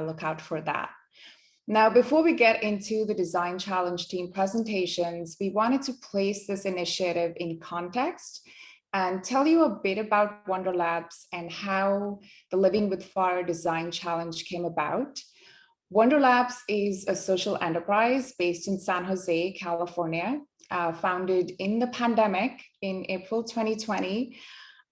look out for that. Now, before we get into the Design Challenge team presentations, we wanted to place this initiative in context and tell you a bit about Wonder Labs and how the Living with Fire Design Challenge came about. Wonder Labs is a social enterprise based in San Jose, California, founded in the pandemic in April 2020.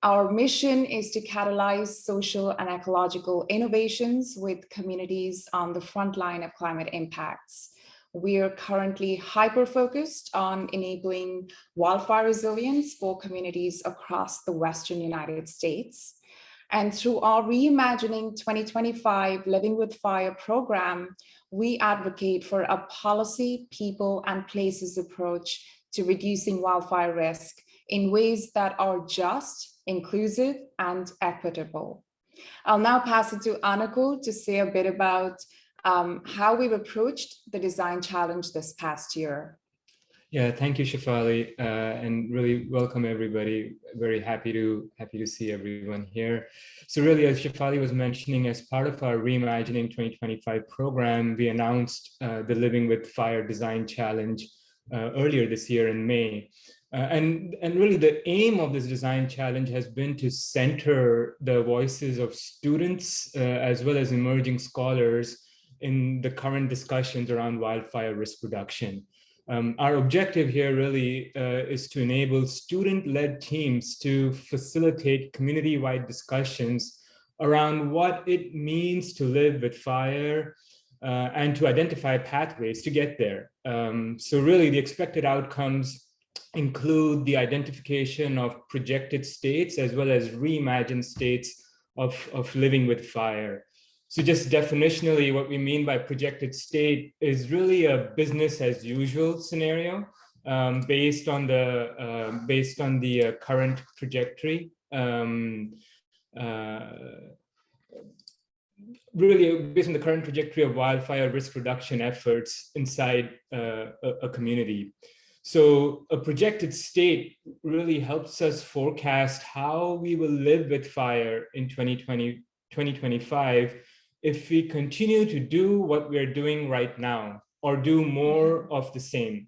Our mission is to catalyze social and ecological innovations with communities on the front line of climate impacts. We are currently hyper-focused on enabling wildfire resilience for communities across the Western United States. And through our Reimagining 2025 Living with Fire program, we advocate for a policy, people, and places approach to reducing wildfire risk in ways that are just, inclusive, and equitable. I'll now pass it to Anukool to say a bit about how we've approached the Design Challenge this past year. Yeah, thank you, Shefali, and really welcome everybody. Very happy to see everyone here. So really, as Shefali was mentioning, as part of our Reimagining 2025 program, we announced the Living with Fire Design Challenge earlier this year in May. And really the aim of this design challenge has been to center the voices of students as well as emerging scholars in the current discussions around wildfire risk reduction. Our objective here really is to enable student-led teams to facilitate community-wide discussions around what it means to live with fire and to identify pathways to get there. So really the expected outcomes include the identification of projected states as well as reimagined states of living with fire. So just definitionally, what we mean by projected state is really a business as usual scenario based on the current trajectory. Really based on the current trajectory of wildfire risk reduction efforts inside a community. So a projected state really helps us forecast how we will live with fire in 2025 if we continue to do what we're doing right now or do more of the same.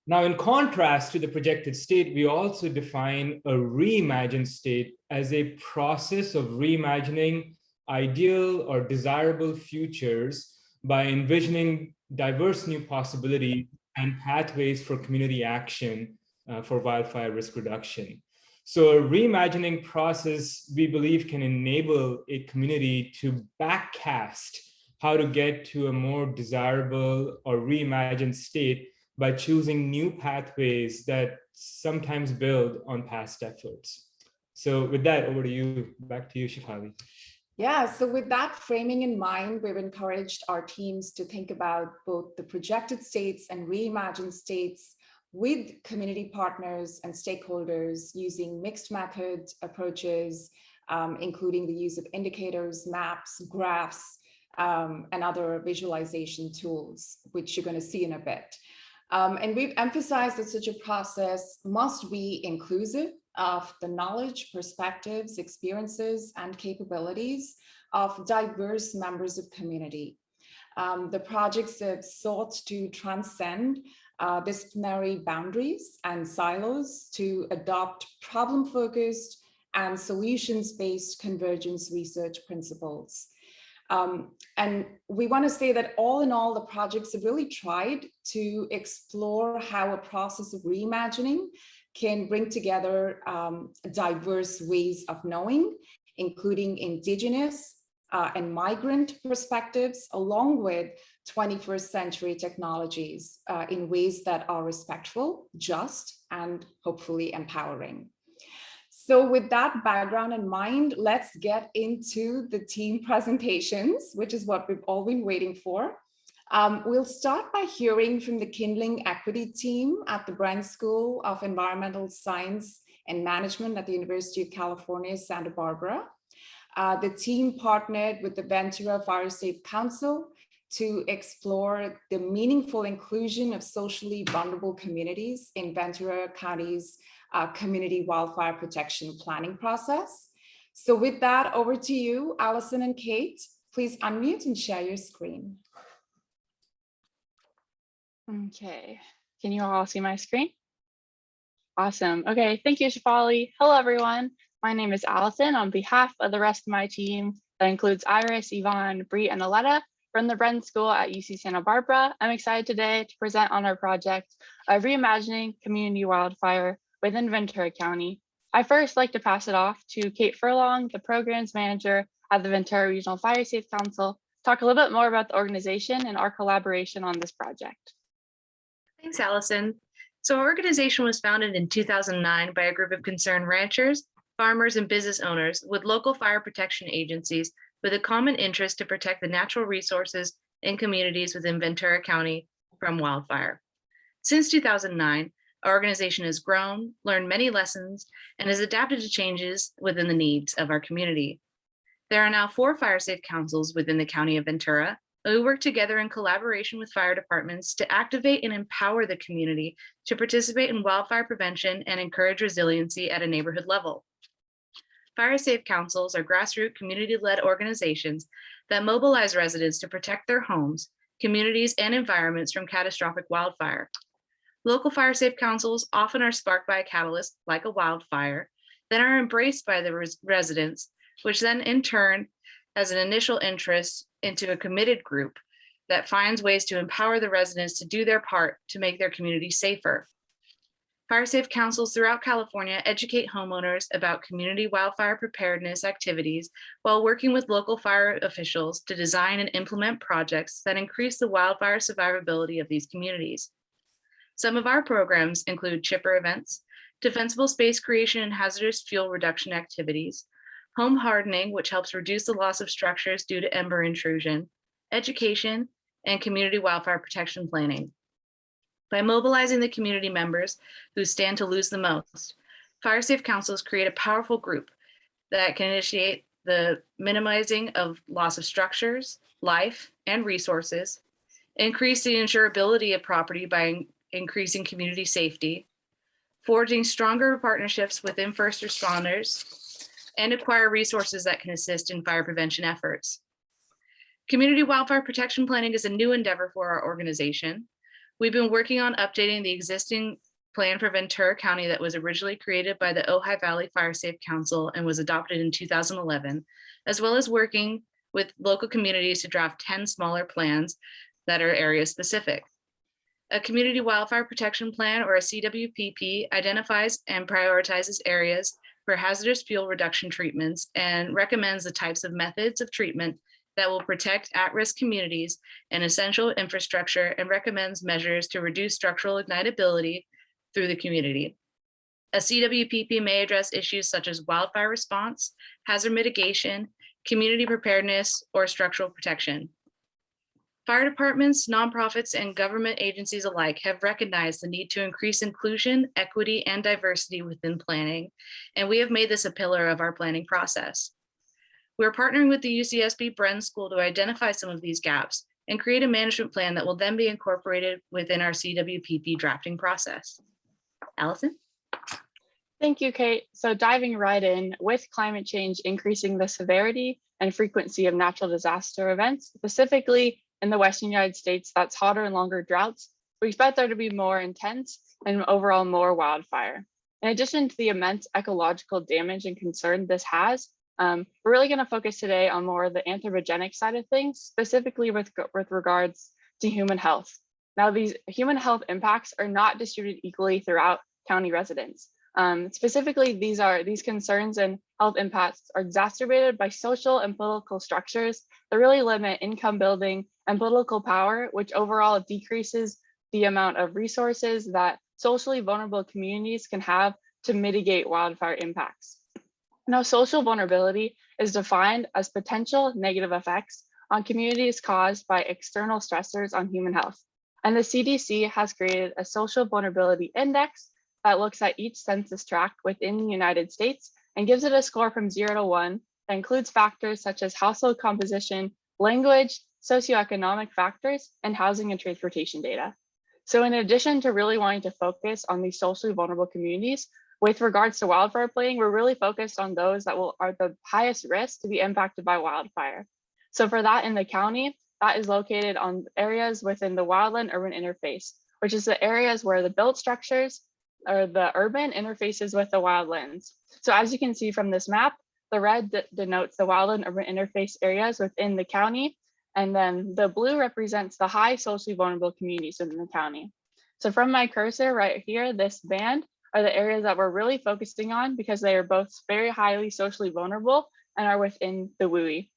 Now, in contrast to the projected state, we also define a reimagined state as a process of reimagining ideal or desirable futures by envisioning diverse new possibilities and pathways for community action for wildfire risk reduction. So a reimagining process, we believe, can enable a community to backcast how to get to a more desirable or reimagined state by choosing new pathways that sometimes build on past efforts. So with that, over to you, back to you, Shefali. Yeah, so with that framing in mind, we've encouraged our teams to think about both the projected states and reimagined states with community partners and stakeholders using mixed method approaches, including the use of indicators, maps, graphs, and other visualization tools, which you're going to see in a bit. And we've emphasized that such a process must be inclusive of the knowledge, perspectives, experiences, and capabilities of diverse members of community. The projects have sought to transcend disciplinary boundaries and silos to adopt problem-focused and solutions-based convergence research principles. And we want to say that all in all, the projects have really tried to explore how a process of reimagining can bring together diverse ways of knowing, including indigenous and migrant perspectives, along with 21st century technologies in ways that are respectful, just, and hopefully empowering. So with that background in mind, let's get into the team presentations, which is what we've all been waiting for. We'll start by hearing from the Kindling Equity team at the Brent School of Environmental Science and Management at the University of California, Santa Barbara. The team partnered with the Ventura Fire Safe Council to explore the meaningful inclusion of socially vulnerable communities in Ventura County's community wildfire protection planning process. So with that, over to you, Allison and Kate. Please unmute and share your screen. Okay, can you all see my screen? Awesome. Okay, thank you, Shefali. Hello, everyone. My name is Allison on behalf of the rest of my team that includes Iris, Yvonne, Bree, and Aletta from the Bren School at UC Santa Barbara. I'm excited today to present on our project of reimagining community wildfire within Ventura County. I first like to pass it off to Kate Furlong, the programs manager at the Ventura Regional Fire Safe Council, to talk a little bit more about the organization and our collaboration on this project. Thanks, Allison. So our organization was founded in 2009 by a group of concerned ranchers, farmers, and business owners with local fire protection agencies with a common interest to protect the natural resources and communities within Ventura County from wildfire. Since 2009, our organization has grown, learned many lessons, and has adapted to changes within the needs of our community. There are now 4 fire safe councils within the County of Ventura, and we work together in collaboration with fire departments to activate and empower the community to participate in wildfire prevention and encourage resiliency at a neighborhood level. Fire safe councils are grassroots community-led organizations that mobilize residents to protect their homes, communities, and environments from catastrophic wildfire. Local fire safe councils often are sparked by a catalyst like a wildfire, then are embraced by the residents, which then in turn has an initial interest into a committed group that finds ways to empower the residents to do their part to make their community safer. Fire safe councils throughout California educate homeowners about community wildfire preparedness activities while working with local fire officials to design and implement projects that increase the wildfire survivability of these communities. Some of our programs include chipper events, defensible space creation and hazardous fuel reduction activities, home hardening, which helps reduce the loss of structures due to ember intrusion, education, and community wildfire protection planning. By mobilizing the community members who stand to lose the most, fire safe councils create a powerful group that can initiate the minimizing of loss of structures, life, and resources, increase the insurability of property by increasing community safety, forging stronger partnerships within first responders, and acquire resources that can assist in fire prevention efforts. Community wildfire protection planning is a new endeavor for our organization. We've been working on updating the existing plan for Ventura County that was originally created by the Ojai Valley Fire Safe Council and was adopted in 2011, as well as working with local communities to draft 10 smaller plans that are area specific. A community wildfire protection plan, or a CWPP, identifies and prioritizes areas for hazardous fuel reduction treatments and recommends the types of methods of treatment that will protect at-risk communities and essential infrastructure, and recommends measures to reduce structural ignitability through the community. A CWPP may address issues such as wildfire response, hazard mitigation, community preparedness, or structural protection. Fire departments, nonprofits, and government agencies alike have recognized the need to increase inclusion, equity, and diversity within planning, and we have made this a pillar of our planning process. We're partnering with the UCSB Bren School to identify some of these gaps and create a management plan that will then be incorporated within our CWPP drafting process. Allison? Thank you, Kate. So diving right in, with climate change increasing the severity and frequency of natural disaster events, specifically in the Western United States, that's hotter and longer droughts, we expect there to be more intense and overall more wildfire. In addition to the immense ecological damage and concern this has, we're really going to focus today on more of the anthropogenic side of things, specifically with regards to human health. Now, these human health impacts are not distributed equally throughout county residents. Specifically, these concerns and health impacts are exacerbated by social and political structures that really limit income building and political power, which overall decreases the amount of resources that socially vulnerable communities can have to mitigate wildfire impacts. Now, social vulnerability is defined as potential negative effects on communities caused by external stressors on human health. And the CDC has created a social vulnerability index that looks at each census tract within the United States and gives it a score from 0 to 1 that includes factors such as household composition, language, socioeconomic factors, and housing and transportation data. So in addition to really wanting to focus on these socially vulnerable communities, with regards to wildfire planning, we're really focused on those that are the highest risk to be impacted by wildfire. So for that in the county, that is located on areas within the wildland-urban interface, which is the areas where the built structures or the urban interfaces with the wildlands. So as you can see from this map, the red denotes the wildland-urban interface areas within the county, and then the blue represents the high socially vulnerable communities within the county. So from my cursor right here, this band are the areas that we're really focusing on because they are both very highly socially vulnerable and are within the WUI.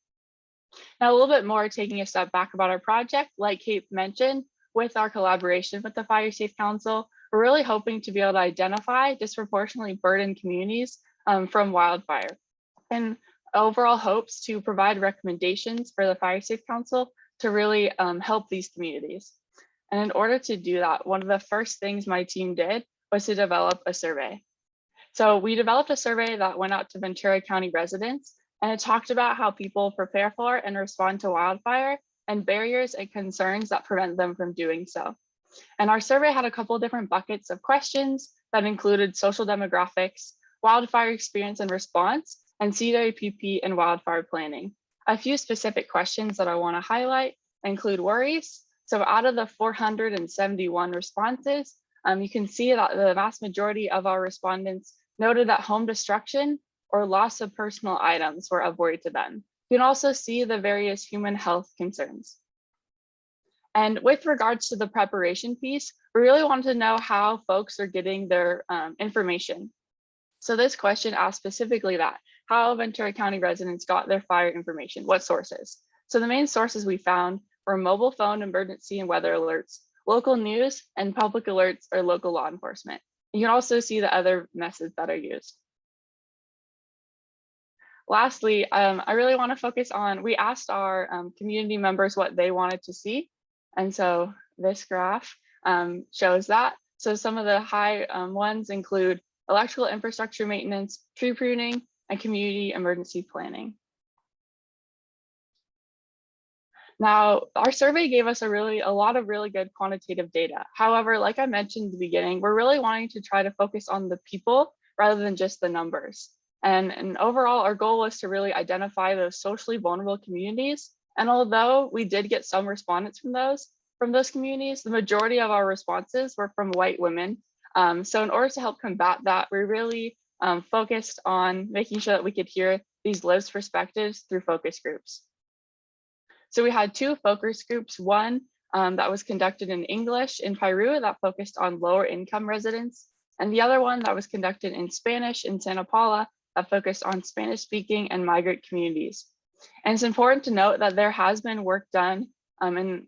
Now, a little bit more taking a step back about our project, like Kate mentioned, with our collaboration with the Fire Safe Council, we're really hoping to be able to identify disproportionately burdened communities from wildfire, and overall hopes to provide recommendations for the Fire Safe Council to really help these communities. And in order to do that, one of the first things my team did was to develop a survey. So we developed a survey that went out to Ventura County residents, and it talked about how people prepare for and respond to wildfire and barriers and concerns that prevent them from doing so. And our survey had a couple different buckets of questions that included social demographics, wildfire experience and response, and CWPP and wildfire planning. A few specific questions that I want to highlight include worries. So out of the 471 responses, you can see that the vast majority of our respondents noted that home destruction or loss of personal items were of worry to them. You can also see the various human health concerns. And with regards to the preparation piece, we really wanted to know how folks are getting their information. So this question asked specifically that, how Ventura County residents got their fire information, what sources? So the main sources we found were mobile phone emergency and weather alerts, local news, and public alerts or local law enforcement. You can also see the other methods that are used. Lastly, I really want to focus on, we asked our community members what they wanted to see. And so this graph shows that. So some of the high ones include electrical infrastructure maintenance, tree pruning, and community emergency planning. Now, our survey gave us a lot of really good quantitative data. However, like I mentioned at the beginning, we're really wanting to try to focus on the people rather than just the numbers. And overall, our goal was to really identify those socially vulnerable communities. And although we did get some respondents from those communities, the majority of our responses were from white women. So in order to help combat that, we really focused on making sure that we could hear these lived perspectives through focus groups. So we had two focus groups, one that was conducted in English in Peru that focused on lower income residents, and the other one that was conducted in Spanish in Santa Paula that focused on Spanish speaking and migrant communities. And it's important to note that there has been work done in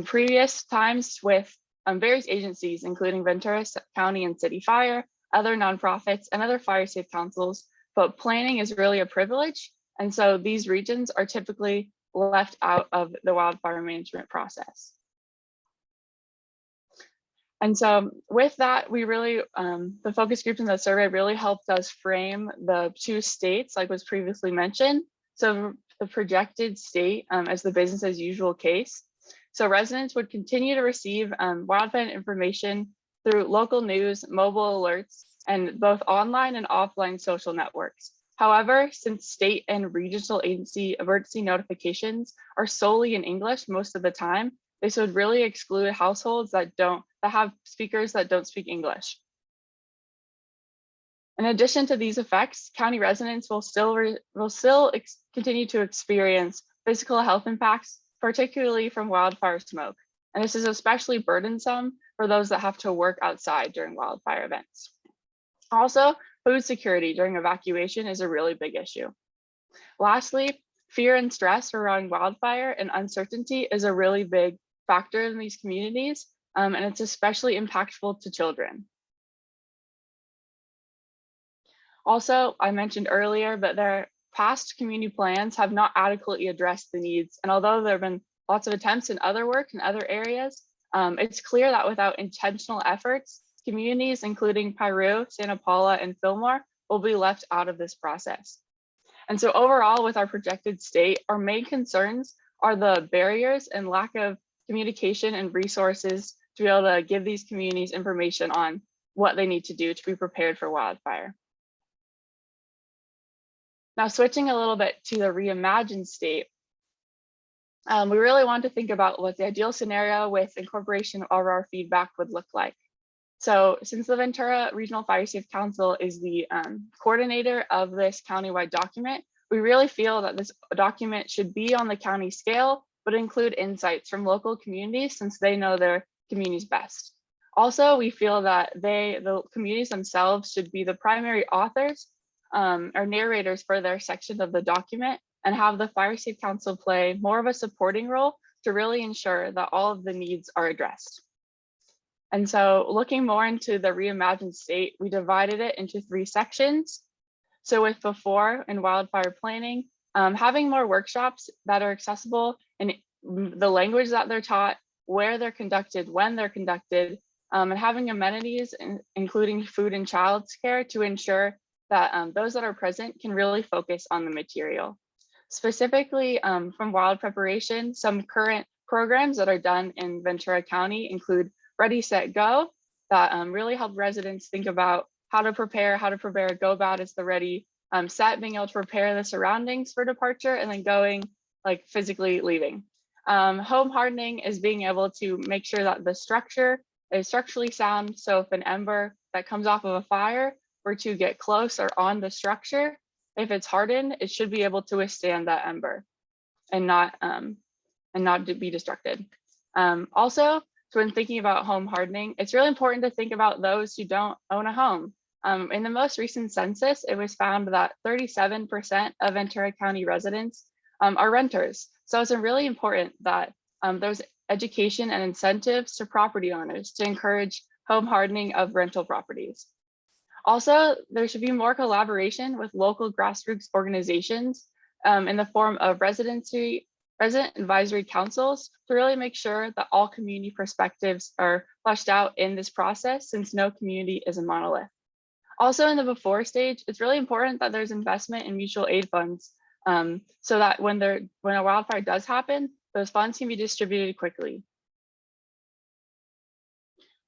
previous times with various agencies, including Ventura County and City Fire, other nonprofits, and other fire safe councils, but planning is really a privilege. And so these regions are typically left out of the wildfire management process. And so with that, we really, the focus groups in the survey really helped us frame the two states, like was previously mentioned. So the projected state as the business as usual case. So residents would continue to receive wildfire information through local news, mobile alerts, and both online and offline social networks. However, since state and regional agency emergency notifications are solely in English most of the time, this would really exclude households that have speakers that don't speak English. In addition to these effects, county residents will still continue to experience physical health impacts, particularly from wildfire smoke. And this is especially burdensome for those that have to work outside during wildfire events. Also, food security during evacuation is a really big issue. Lastly, fear and stress around wildfire and uncertainty is a really big factor in these communities, and it's especially impactful to children. Also, I mentioned earlier, but their past community plans have not adequately addressed the needs. And although there have been lots of attempts in other work in other areas, it's clear that without intentional efforts, communities including Peru, Santa Paula, and Fillmore will be left out of this process. And so overall, with our projected state, our main concerns are the barriers and lack of communication and resources to be able to give these communities information on what they need to do to be prepared for wildfire. Now, switching a little bit to the reimagined state, We really want to think about what the ideal scenario with incorporation of our feedback would look like. So since the Ventura Regional Fire Safe Council is the coordinator of this countywide document, we really feel that this document should be on the county scale, but include insights from local communities since they know their communities best. Also, we feel that the communities themselves should be the primary authors or narrators for their section of the document and have the Fire Safe Council play more of a supporting role to really ensure that all of the needs are addressed. And so looking more into the reimagined state, we divided it into 3 sections. So with before and wildfire planning, having more workshops that are accessible in the language that they're taught, where they're conducted, when they're conducted, and having amenities, including food and childcare, to ensure that those that are present can really focus on the material. Specifically from wild preparation, some current programs that are done in Ventura County include Ready, Set, Go, that really help residents think about how to prepare a go about is the ready, set, being able to prepare the surroundings for departure, and then going, like physically leaving. Home hardening is being able to make sure that the structure is structurally sound. So if an ember that comes off of a fire were to get close or on the structure, if it's hardened, it should be able to withstand that ember and not be destructed. Also, so when thinking about home hardening, it's really important to think about those who don't own a home. In the most recent census, it was found that 37% of Ventura County residents are renters. So it's really important that there's education and incentives to property owners to encourage home hardening of rental properties. Also, there should be more collaboration with local grassroots organizations in the form of resident advisory councils to really make sure that all community perspectives are fleshed out in this process, since no community is a monolith. Also in the before stage, it's really important that there's investment in mutual aid funds so that when a wildfire does happen, those funds can be distributed quickly.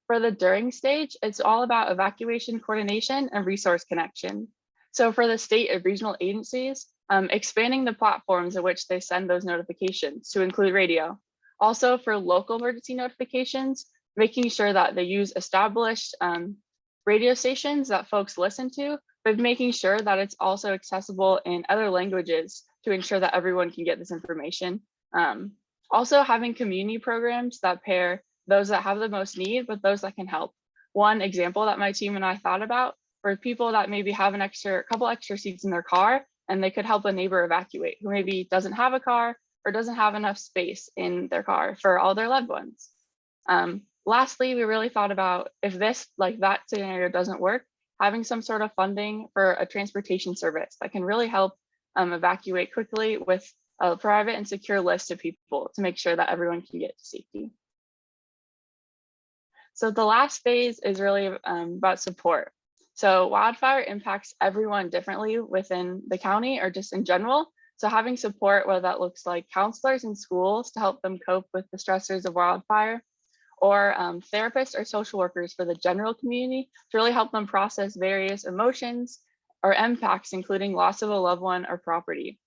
For the during stage, it's all about evacuation coordination and resource connection. So for the state and regional agencies, expanding the platforms in which they send those notifications to include radio. Also for local emergency notifications, making sure that they use established radio stations that folks listen to, but making sure that it's also accessible in other languages to ensure that everyone can get this information. Also having community programs that pair those that have the most need with those that can help. One example that my team and I thought about for people that maybe have a couple extra seats in their car, and they could help a neighbor evacuate who maybe doesn't have a car or doesn't have enough space in their car for all their loved ones. Lastly, we really thought about if that scenario doesn't work, having some sort of funding for a transportation service that can really help evacuate quickly with a private and secure list of people to make sure that everyone can get to safety. So the last phase is really about support. So wildfire impacts everyone differently within the county or just in general. So having support, whether that looks like counselors in schools to help them cope with the stressors of wildfire, or therapists or social workers for the general community to really help them process various emotions or impacts, including loss of a loved one or property.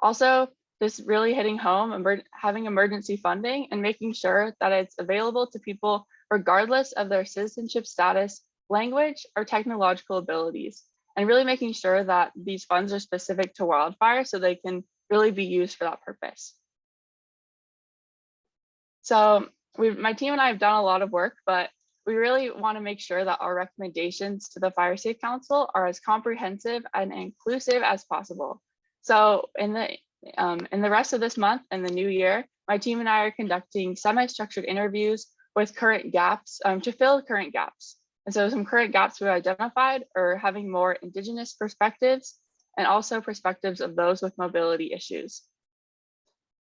Also, just really hitting home, having emergency funding and making sure that it's available to people regardless of their citizenship status, language, or technological abilities, and really making sure that these funds are specific to wildfire so they can really be used for that purpose. So my team and I have done a lot of work, but we really want to make sure that our recommendations to the Fire Safe Council are as comprehensive and inclusive as possible. So in the rest of this month and the new year, my team and I are conducting semi-structured interviews with current gaps to fill current gaps. And so some current gaps we identified are having more Indigenous perspectives and also perspectives of those with mobility issues.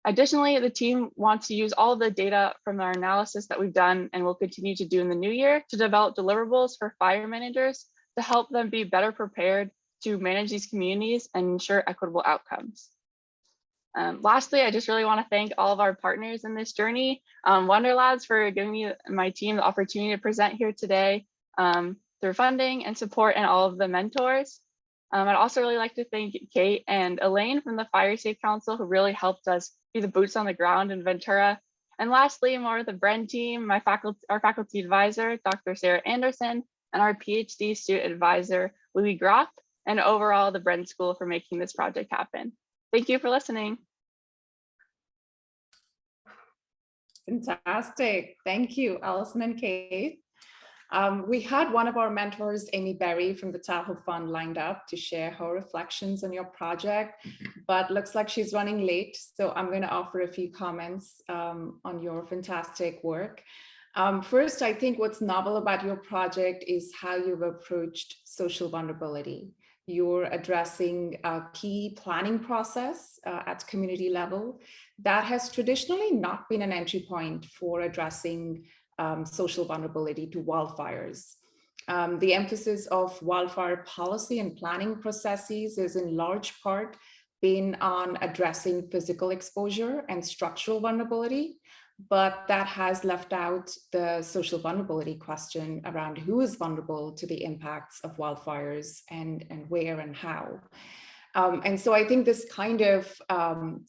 Additionally, the team wants to use all of the data from our analysis that we've done and will continue to do in the new year to develop deliverables for fire managers to help them be better prepared to manage these communities and ensure equitable outcomes. Lastly, I just really want to thank all of our partners in this journey. Wonderlads for giving me my team the opportunity to present here today through funding and support, and all of the mentors. I'd also really like to thank Kate and Elaine from the Fire Safe Council who really helped us be the boots on the ground in Ventura. And lastly, more of the Bren team, our faculty advisor, Dr. Sarah Anderson, and our PhD student advisor, Louis Groff, and overall the Bren School for making this project happen. Thank you for listening. Fantastic. Thank you, Allison and Kate. We had one of our mentors, Amy Berry from the Tahoe Fund, lined up to share her reflections on your project, but looks like she's running late. So I'm going to offer a few comments on your fantastic work. First, I think what's novel about your project is how you've approached social vulnerability. You're addressing a key planning process at community level that has traditionally not been an entry point for addressing social vulnerability to wildfires. The emphasis of wildfire policy and planning processes is in large part been on addressing physical exposure and structural vulnerability, but that has left out the social vulnerability question around who is vulnerable to the impacts of wildfires and where and how. And so I think this kind of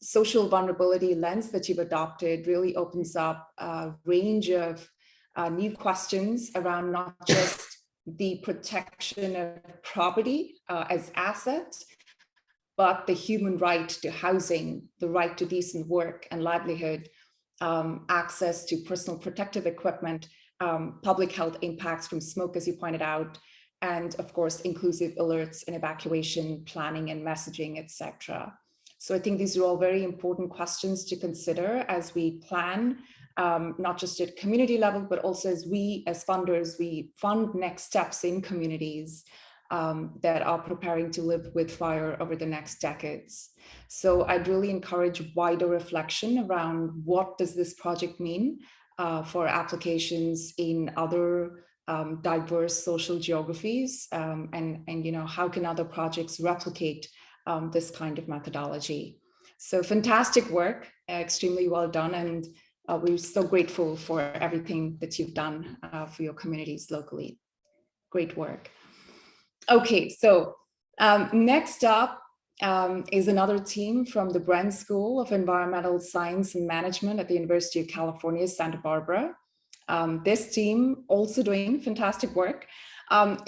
social vulnerability lens that you've adopted really opens up a range of new questions around not just the protection of property as asset, but the human right to housing, the right to decent work and livelihood, access to personal protective equipment, public health impacts from smoke, as you pointed out, and of course, inclusive alerts and evacuation planning and messaging, etc. So I think these are all very important questions to consider as we plan, not just at community level, but also as we, as funders, we fund next steps in communities that are preparing to live with fire over the next decades. So I'd really encourage wider reflection around what does this project mean for applications in other diverse social geographies, and you know, how can other projects replicate this kind of methodology. So fantastic work, extremely well done, and we're so grateful for everything that you've done for your communities locally. Great work. Okay, so next up is another team from the Bren School of Environmental Science and Management at the University of California, Santa Barbara. This team, also doing fantastic work,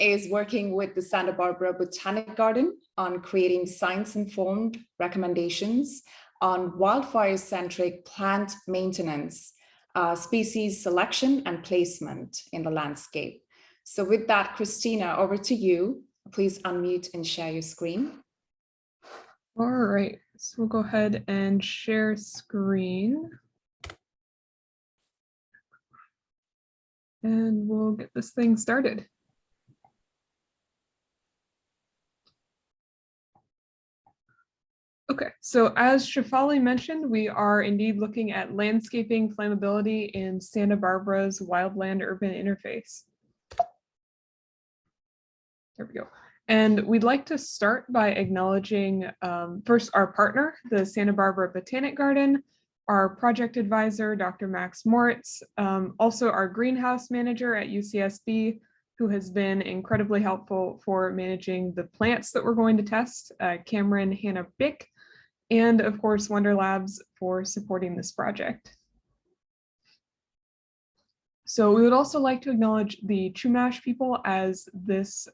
is working with the Santa Barbara Botanic Garden on creating science-informed recommendations on wildfire-centric plant maintenance, species selection and placement in the landscape. So with that, Christina, over to you. Please unmute and share your screen. All right, so we'll go ahead and share screen. And we'll get this thing started. Okay, so as Shefali mentioned, we are indeed looking at landscaping flammability in Santa Barbara's wildland-urban interface. There we go. And we'd like to start by acknowledging first our partner, the Santa Barbara Botanic Garden, our project advisor, Dr. Max Moritz, also our greenhouse manager at UCSB, who has been incredibly helpful for managing the plants that we're going to test, Cameron Hannah Bick, and of course, Wonder Labs for supporting this project. So we would also like to acknowledge the Chumash people, as this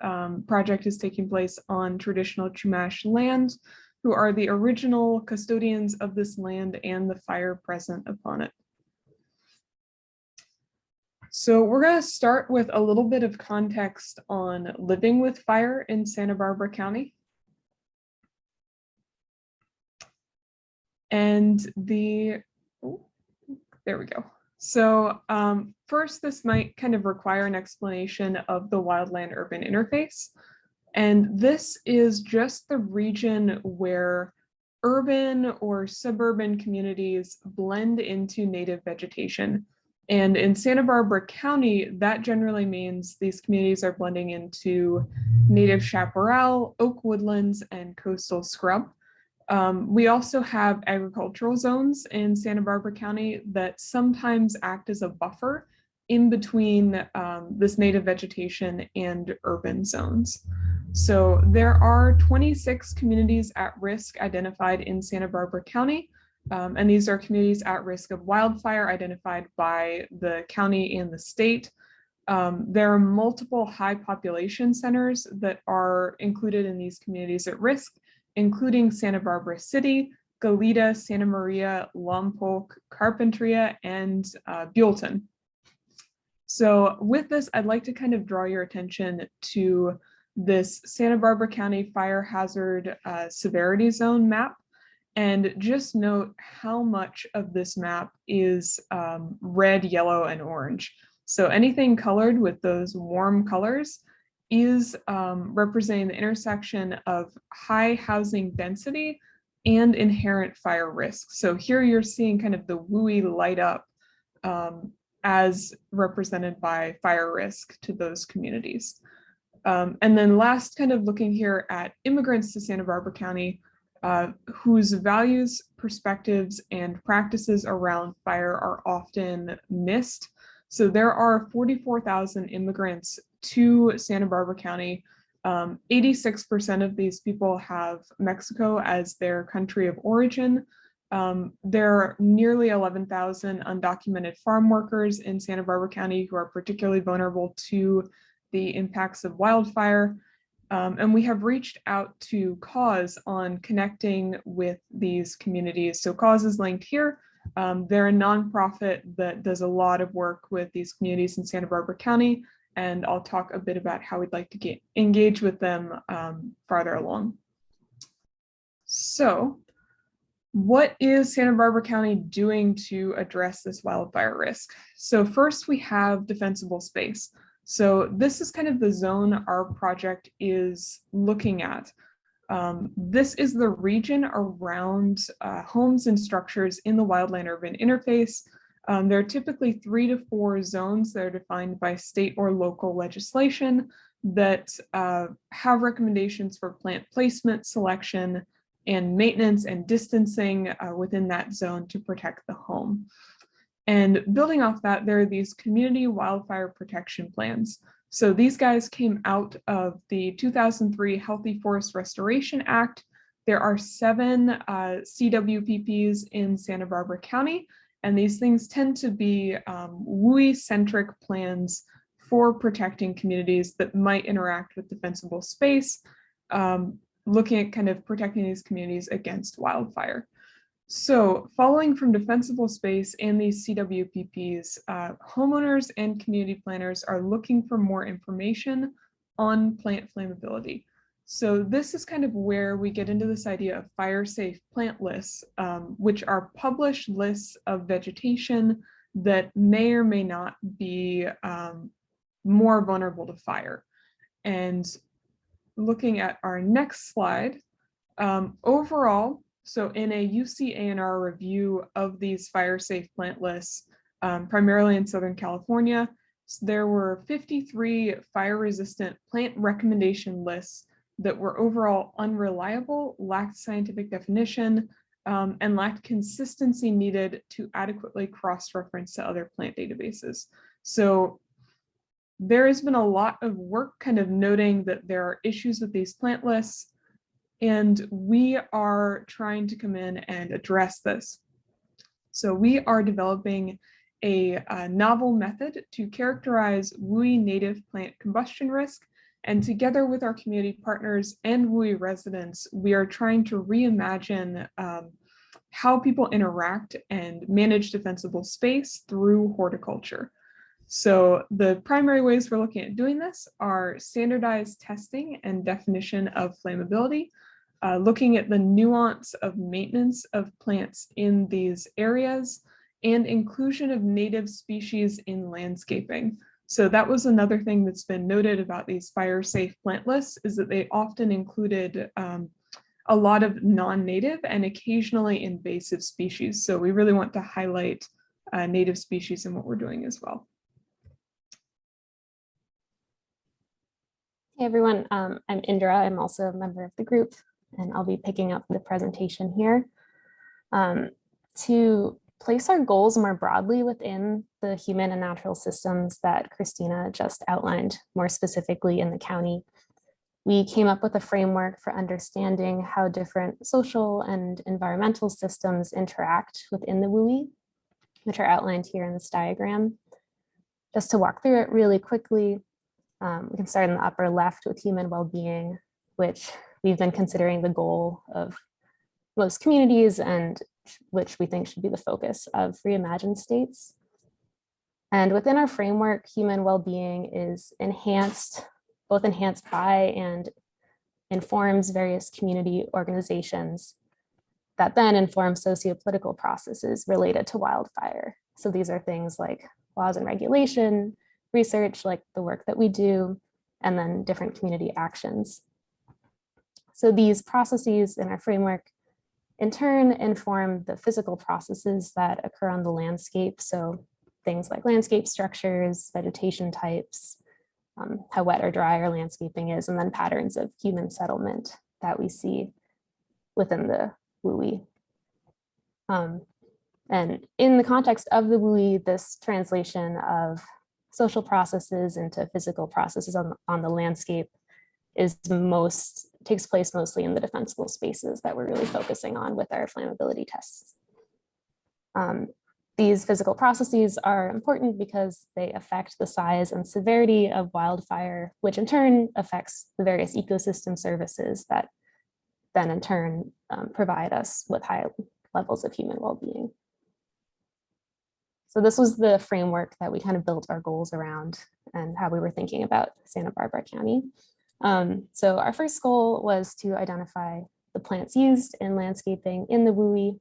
project is taking place on traditional Chumash land, who are the original custodians of this land and the fire present upon it. So we're going to start with a little bit of context on living with fire in Santa Barbara County. And there we go. So first, this might kind of require an explanation of the wildland-urban interface. And this is just the region where urban or suburban communities blend into native vegetation. And in Santa Barbara County, that generally means these communities are blending into native chaparral, oak woodlands, and coastal scrub. We also have agricultural zones in Santa Barbara County that sometimes act as a buffer in between this native vegetation and urban zones. So there are 26 communities at risk identified in Santa Barbara County, And these are communities at risk of wildfire identified by the county and the state. There are multiple high population centers that are included in these communities at risk, including Santa Barbara City, Goleta, Santa Maria, Lompoc, Carpinteria, and Buellton. So with this, I'd like to kind of draw your attention to this Santa Barbara County Fire Hazard Severity Zone map. And just note how much of this map is red, yellow, and orange. So anything colored with those warm colors is representing the intersection of high housing density and inherent fire risk. So here you're seeing kind of the WUI light up as represented by fire risk to those communities. And then last, kind of looking here at immigrants to Santa Barbara County, whose values, perspectives, and practices around fire are often missed. So there are 44,000 immigrants to Santa Barbara County. 86% of these people have Mexico as their country of origin. There are nearly 11,000 undocumented farm workers in Santa Barbara County who are particularly vulnerable to the impacts of wildfire. And we have reached out to Cause on connecting with these communities. So Cause is linked here. They're a nonprofit that does a lot of work with these communities in Santa Barbara County, and I'll talk a bit about how we'd like to engage with them farther along. So what is Santa Barbara County doing to address this wildfire risk? So first we have defensible space. So this is kind of the zone our project is looking at. This is the region around homes and structures in the wildland-urban interface. There are typically 3 to 4 zones that are defined by state or local legislation that have recommendations for plant placement, selection, and maintenance and distancing within that zone to protect the home. And building off that, there are these community wildfire protection plans. So these guys came out of the 2003 Healthy Forest Restoration Act. There are 7 CWPPs in Santa Barbara County, and these things tend to be WUI-centric plans for protecting communities that might interact with defensible space, looking at kind of protecting these communities against wildfire. So following from defensible space and these CWPPs, homeowners and community planners are looking for more information on plant flammability. So this is kind of where we get into this idea of fire-safe plant lists, which are published lists of vegetation that may or may not be more vulnerable to fire. And looking at our next slide, overall, so in a UC A&R review of these fire-safe plant lists, primarily in Southern California, there were 53 fire-resistant plant recommendation lists that were overall unreliable, lacked scientific definition, and lacked consistency needed to adequately cross-reference to other plant databases. So there has been a lot of work kind of noting that there are issues with these plant lists, and we are trying to come in and address this. So we are developing a novel method to characterize WUI native plant combustion risk. And together with our community partners and WUI residents, we are trying to reimagine how people interact and manage defensible space through horticulture. So the primary ways we're looking at doing this are standardized testing and definition of flammability, looking at the nuance of maintenance of plants in these areas, and inclusion of native species in landscaping. So that was another thing that's been noted about these fire-safe plant lists, is that they often included a lot of non-native and occasionally invasive species. So we really want to highlight native species in what we're doing as well. Hey everyone, I'm Indra. I'm also a member of the group, and I'll be picking up the presentation here. To place our goals more broadly within the human and natural systems that Christina just outlined, more specifically in the county, we came up with a framework for understanding how different social and environmental systems interact within the WUI, which are outlined here in this diagram. Just to walk through it really quickly, we can start in the upper left with human well-being, which we've been considering the goal of most communities and which we think should be the focus of reimagined states. And within our framework, human well-being is both enhanced by and informs various community organizations that then inform socio-political processes related to wildfire. So these are things like laws and regulation, research like the work that we do, and then different community actions. So these processes in our framework in turn inform the physical processes that occur on the landscape. So things like landscape structures, vegetation types, how wet or dry our landscaping is, and then patterns of human settlement that we see within the WUI. And in the context of the WUI, this translation of social processes into physical processes on the landscape takes place mostly in the defensible spaces that we're really focusing on with our flammability tests. These physical processes are important because they affect the size and severity of wildfire, which in turn affects the various ecosystem services that then in turn provide us with high levels of human well-being. So this was the framework that we kind of built our goals around and how we were thinking about Santa Barbara County. So our first goal was to identify the plants used in landscaping in the WUI,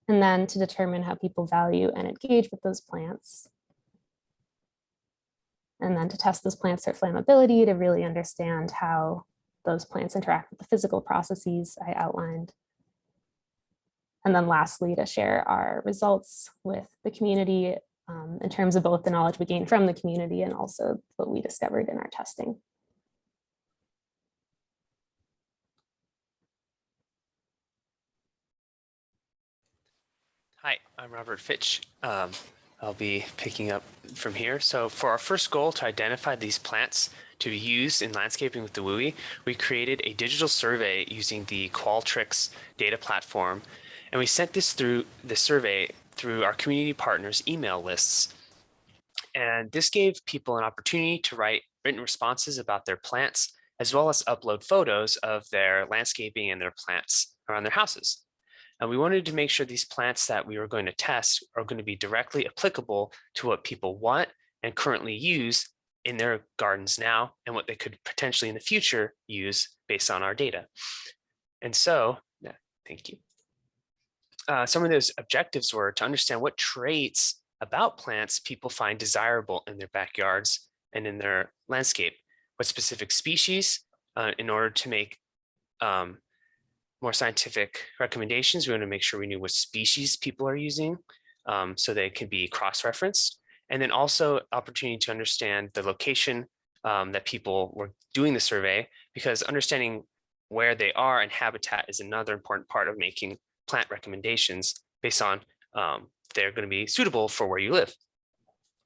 and then to determine how people value and engage with those plants. And then to test those plants for flammability to really understand how those plants interact with the physical processes I outlined. And then lastly, to share our results with the community in terms of both the knowledge we gained from the community and also what we discovered in our testing. Hi, I'm Robert Fitch. I'll be picking up from here. So for our first goal to identify these plants to be used in landscaping with the WUI, we created a digital survey using the Qualtrics data platform. And we sent this survey through our community partners' email lists. And this gave people an opportunity to write written responses about their plants, as well as upload photos of their landscaping and their plants around their houses. And we wanted to make sure these plants that we were going to test are going to be directly applicable to what people want and currently use in their gardens now, and what they could potentially in the future use based on our data. And so, thank you. Some of those objectives were to understand what traits about plants people find desirable in their backyards and in their landscape, what specific species, in order to make more scientific recommendations, we want to make sure we knew what species people are using so they can be cross-referenced. And then also opportunity to understand the location that people were doing the survey, because understanding where they are and habitat is another important part of making plant recommendations based on they're going to be suitable for where you live.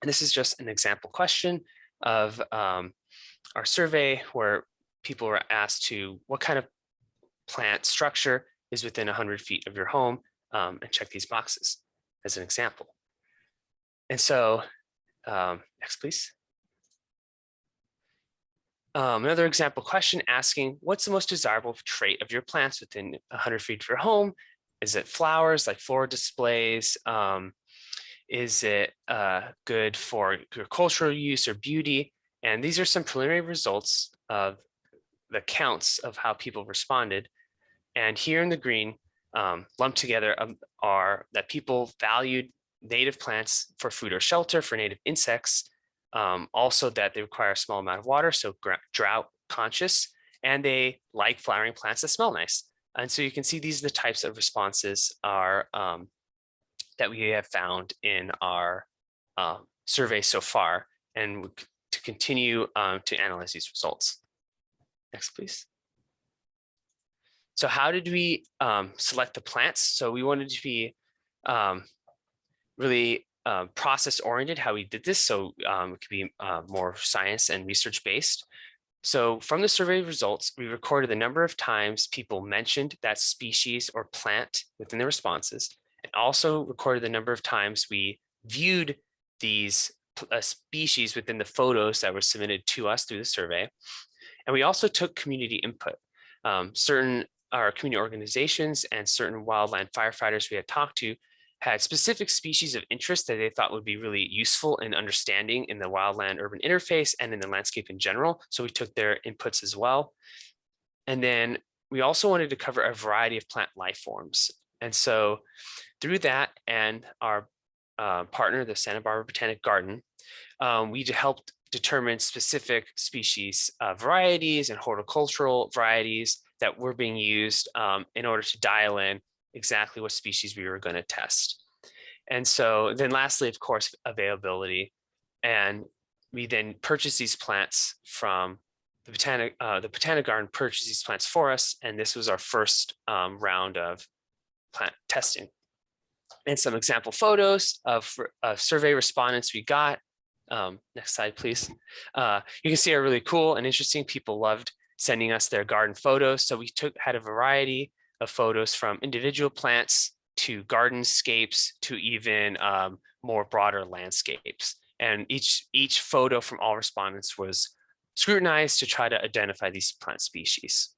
And this is just an example question of our survey where people were asked to what kind of plant structure is within 100 feet of your home, and check these boxes as an example. And so, next please. Another example question asking, what's the most desirable trait of your plants within 100 feet of your home? Is it flowers like floral displays? Is it good for your cultural use or beauty? And these are some preliminary results of the counts of how people responded. And here in the green, lumped together are that people valued native plants for food or shelter, for native insects, also that they require a small amount of water, so drought conscious, and they like flowering plants that smell nice. And so you can see these are the types of responses that we have found in our survey so far, and to continue to analyze these results. Next, please. So how did we select the plants? So we wanted to be really process oriented how we did this, so it could be more science and research based. So from the survey results, we recorded the number of times people mentioned that species or plant within the responses, and also recorded the number of times we viewed these species within the photos that were submitted to us through the survey. And we also took community input. Certain our community organizations and certain wildland firefighters we had talked to had specific species of interest that they thought would be really useful in understanding in the wildland urban interface and in the landscape in general. So we took their inputs as well. And then we also wanted to cover a variety of plant life forms. And so through that and our partner, the Santa Barbara Botanic Garden, we helped determine specific species varieties and horticultural varieties that were being used in order to dial in exactly what species we were going to test. And so then lastly, of course, availability. And we then purchased these plants from the Botanic Garden purchased these plants for us. And this was our first round of plant testing. And some example photos of survey respondents we got. Next slide, please. You can see are really cool and interesting. People loved sending us their garden photos. So we had a variety of photos from individual plants to gardenscapes to even more broader landscapes. And each photo from all respondents was scrutinized to try to identify these plant species.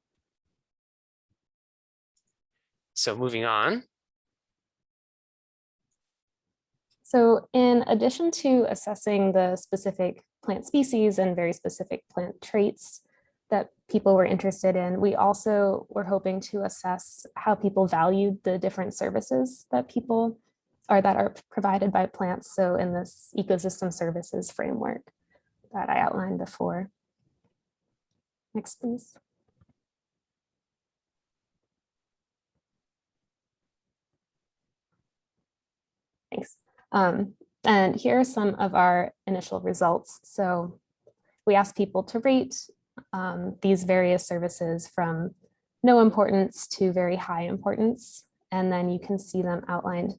So moving on. So in addition to assessing the specific plant species and very specific plant traits that people were interested in, we also were hoping to assess how people valued the different services that that are provided by plants. So in this ecosystem services framework that I outlined before. Next, please. Thanks. And here are some of our initial results. So we asked people to rate these various services from no importance to very high importance. And then you can see them outlined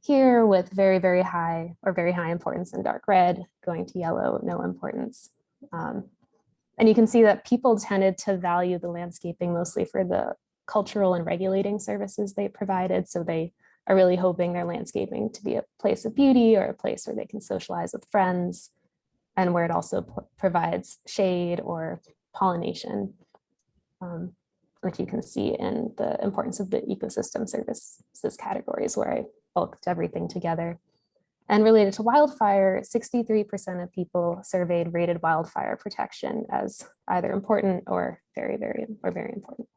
here with very, very high or very high importance in dark red, going to yellow, no importance. And you can see that people tended to value the landscaping mostly for the cultural and regulating services they provided. So they are really hoping their landscaping to be a place of beauty or a place where they can socialize with friends, and where it also provides shade or pollination, which you can see in the importance of the ecosystem services categories, where I bulked everything together. And related to wildfire, 63% of people surveyed rated wildfire protection as either important or very, very important.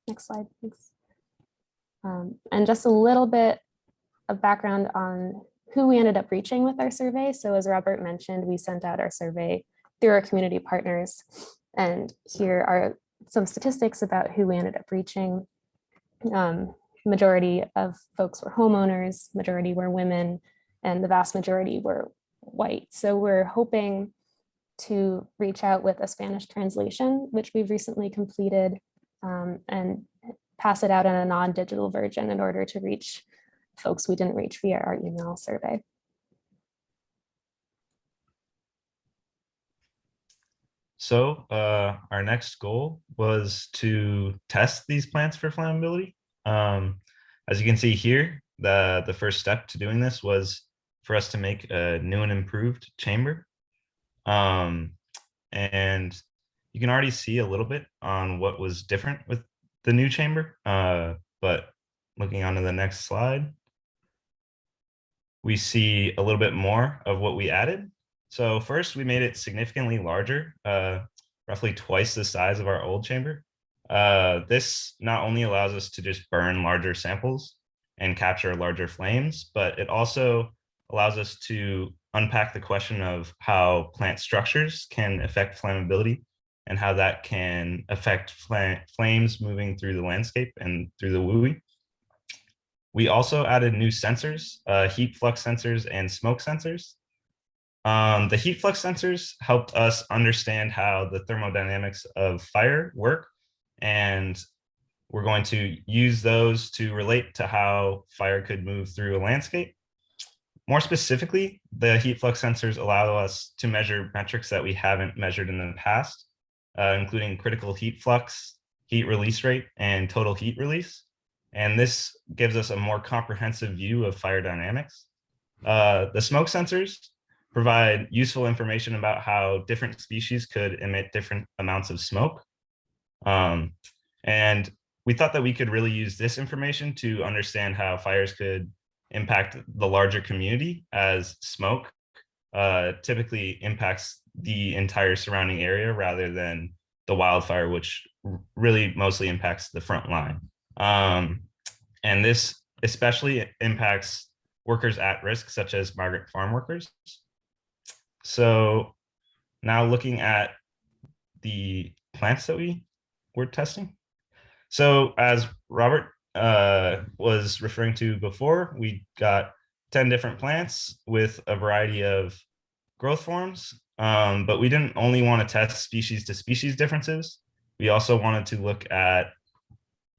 Next slide, thanks. And just a little bit of background on who we ended up reaching with our survey. So as Robert mentioned, we sent out our survey through our community partners. And here are some statistics about who we ended up reaching. Majority of folks were homeowners, majority were women, and the vast majority were white. So we're hoping to reach out with a Spanish translation, which we've recently completed, and pass it out in a non-digital version in order to reach folks we didn't reach via our email survey. So our next goal was to test these plants for flammability. As you can see here, the first step to doing this was for us to make a new and improved chamber. And you can already see a little bit on what was different with the new chamber, but looking onto the next slide, we see a little bit more of what we added. So first, we made it significantly larger, roughly twice the size of our old chamber. This not only allows us to just burn larger samples and capture larger flames, but it also allows us to unpack the question of how plant structures can affect flammability and how that can affect flames moving through the landscape and through the WUI. We also added new sensors, heat flux sensors and smoke sensors. The heat flux sensors helped us understand how the thermodynamics of fire work and we're going to use those to relate to how fire could move through a landscape. More specifically, the heat flux sensors allow us to measure metrics that we haven't measured in the past, including critical heat flux, heat release rate, and total heat release. And this gives us a more comprehensive view of fire dynamics. The smoke sensors provide useful information about how different species could emit different amounts of smoke. And we thought that we could really use this information to understand how fires could impact the larger community, as smoke typically impacts the entire surrounding area rather than the wildfire, which really mostly impacts the front line. And this especially impacts workers at risk, such as migrant farm workers. So now looking at the plants that we were testing. So as Robert was referring to before, we got 10 different plants with a variety of growth forms, but we didn't only want to test species to species differences. We also wanted to look at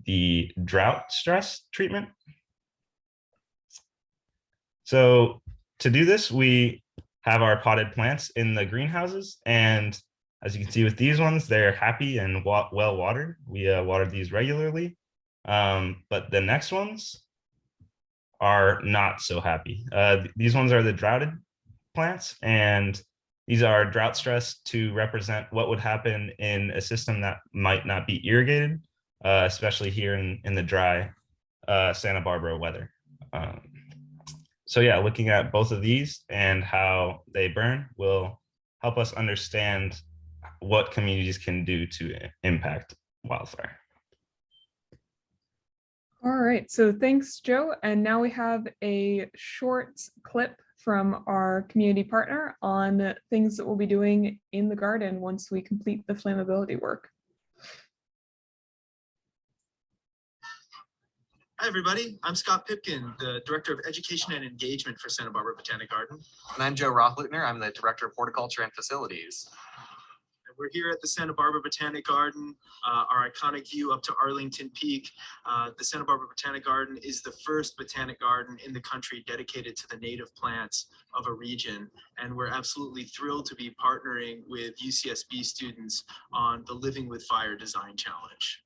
the drought stress treatment. So to do this, we have our potted plants in the greenhouses, and as you can see with these ones, they're happy and well watered. We watered these regularly, but the next ones are not so happy. These ones are the droughted plants, and these are drought stressed to represent what would happen in a system that might not be irrigated, especially here in the dry Santa Barbara weather. So yeah, looking at both of these and how they burn will help us understand what communities can do to impact wildfire. All right, so thanks, Joe. And now we have a short clip from our community partner on things that we'll be doing in the garden once we complete the flammability work. Hi, everybody. I'm Scott Pipkin, the Director of Education and Engagement for Santa Barbara Botanic Garden. And I'm Joe Rothleutner. I'm the Director of Horticulture and Facilities. And we're here at the Santa Barbara Botanic Garden, our iconic view up to Arlington Peak. The Santa Barbara Botanic Garden is the first botanic garden in the country dedicated to the native plants of a region. And we're absolutely thrilled to be partnering with UCSB students on the Living with Fire Design Challenge.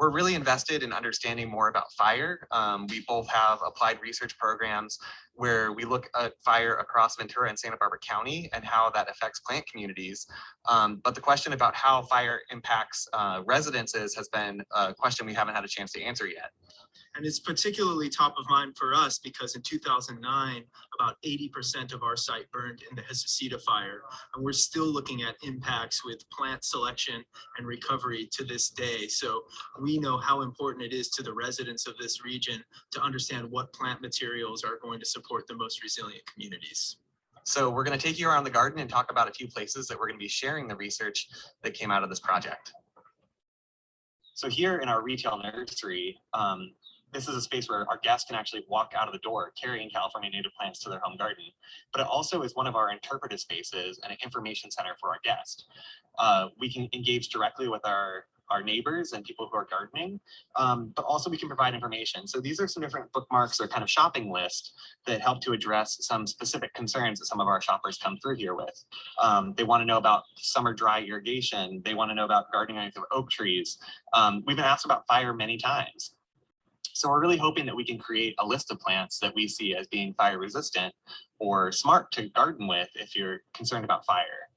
We're really invested in understanding more about fire. We both have applied research programs where we look at fire across Ventura and Santa Barbara County and how that affects plant communities. But the question about how fire impacts residences has been a question we haven't had a chance to answer yet. And it's particularly top of mind for us because in 2009, about 80% of our site burned in the Hesacita fire. And we're still looking at impacts with plant selection and recovery to this day. So we know how important it is to the residents of this region to understand what plant materials are going to support the most resilient communities. So we're going to take you around the garden and talk about a few places that we're going to be sharing the research that came out of this project. So here in our retail nursery, this is a space where our guests can actually walk out of the door carrying California native plants to their home garden. But it also is one of our interpretive spaces and an information center for our guests. We can engage directly with our neighbors and people who are gardening, but also we can provide information. So these are some different bookmarks or kind of shopping lists that help to address some specific concerns that some of our shoppers come through here with. They want to know about summer dry irrigation. They want to know about gardening with oak trees. We've been asked about fire many times. So we're really hoping that we can create a list of plants that we see as being fire resistant or smart to garden with if you're concerned about fire.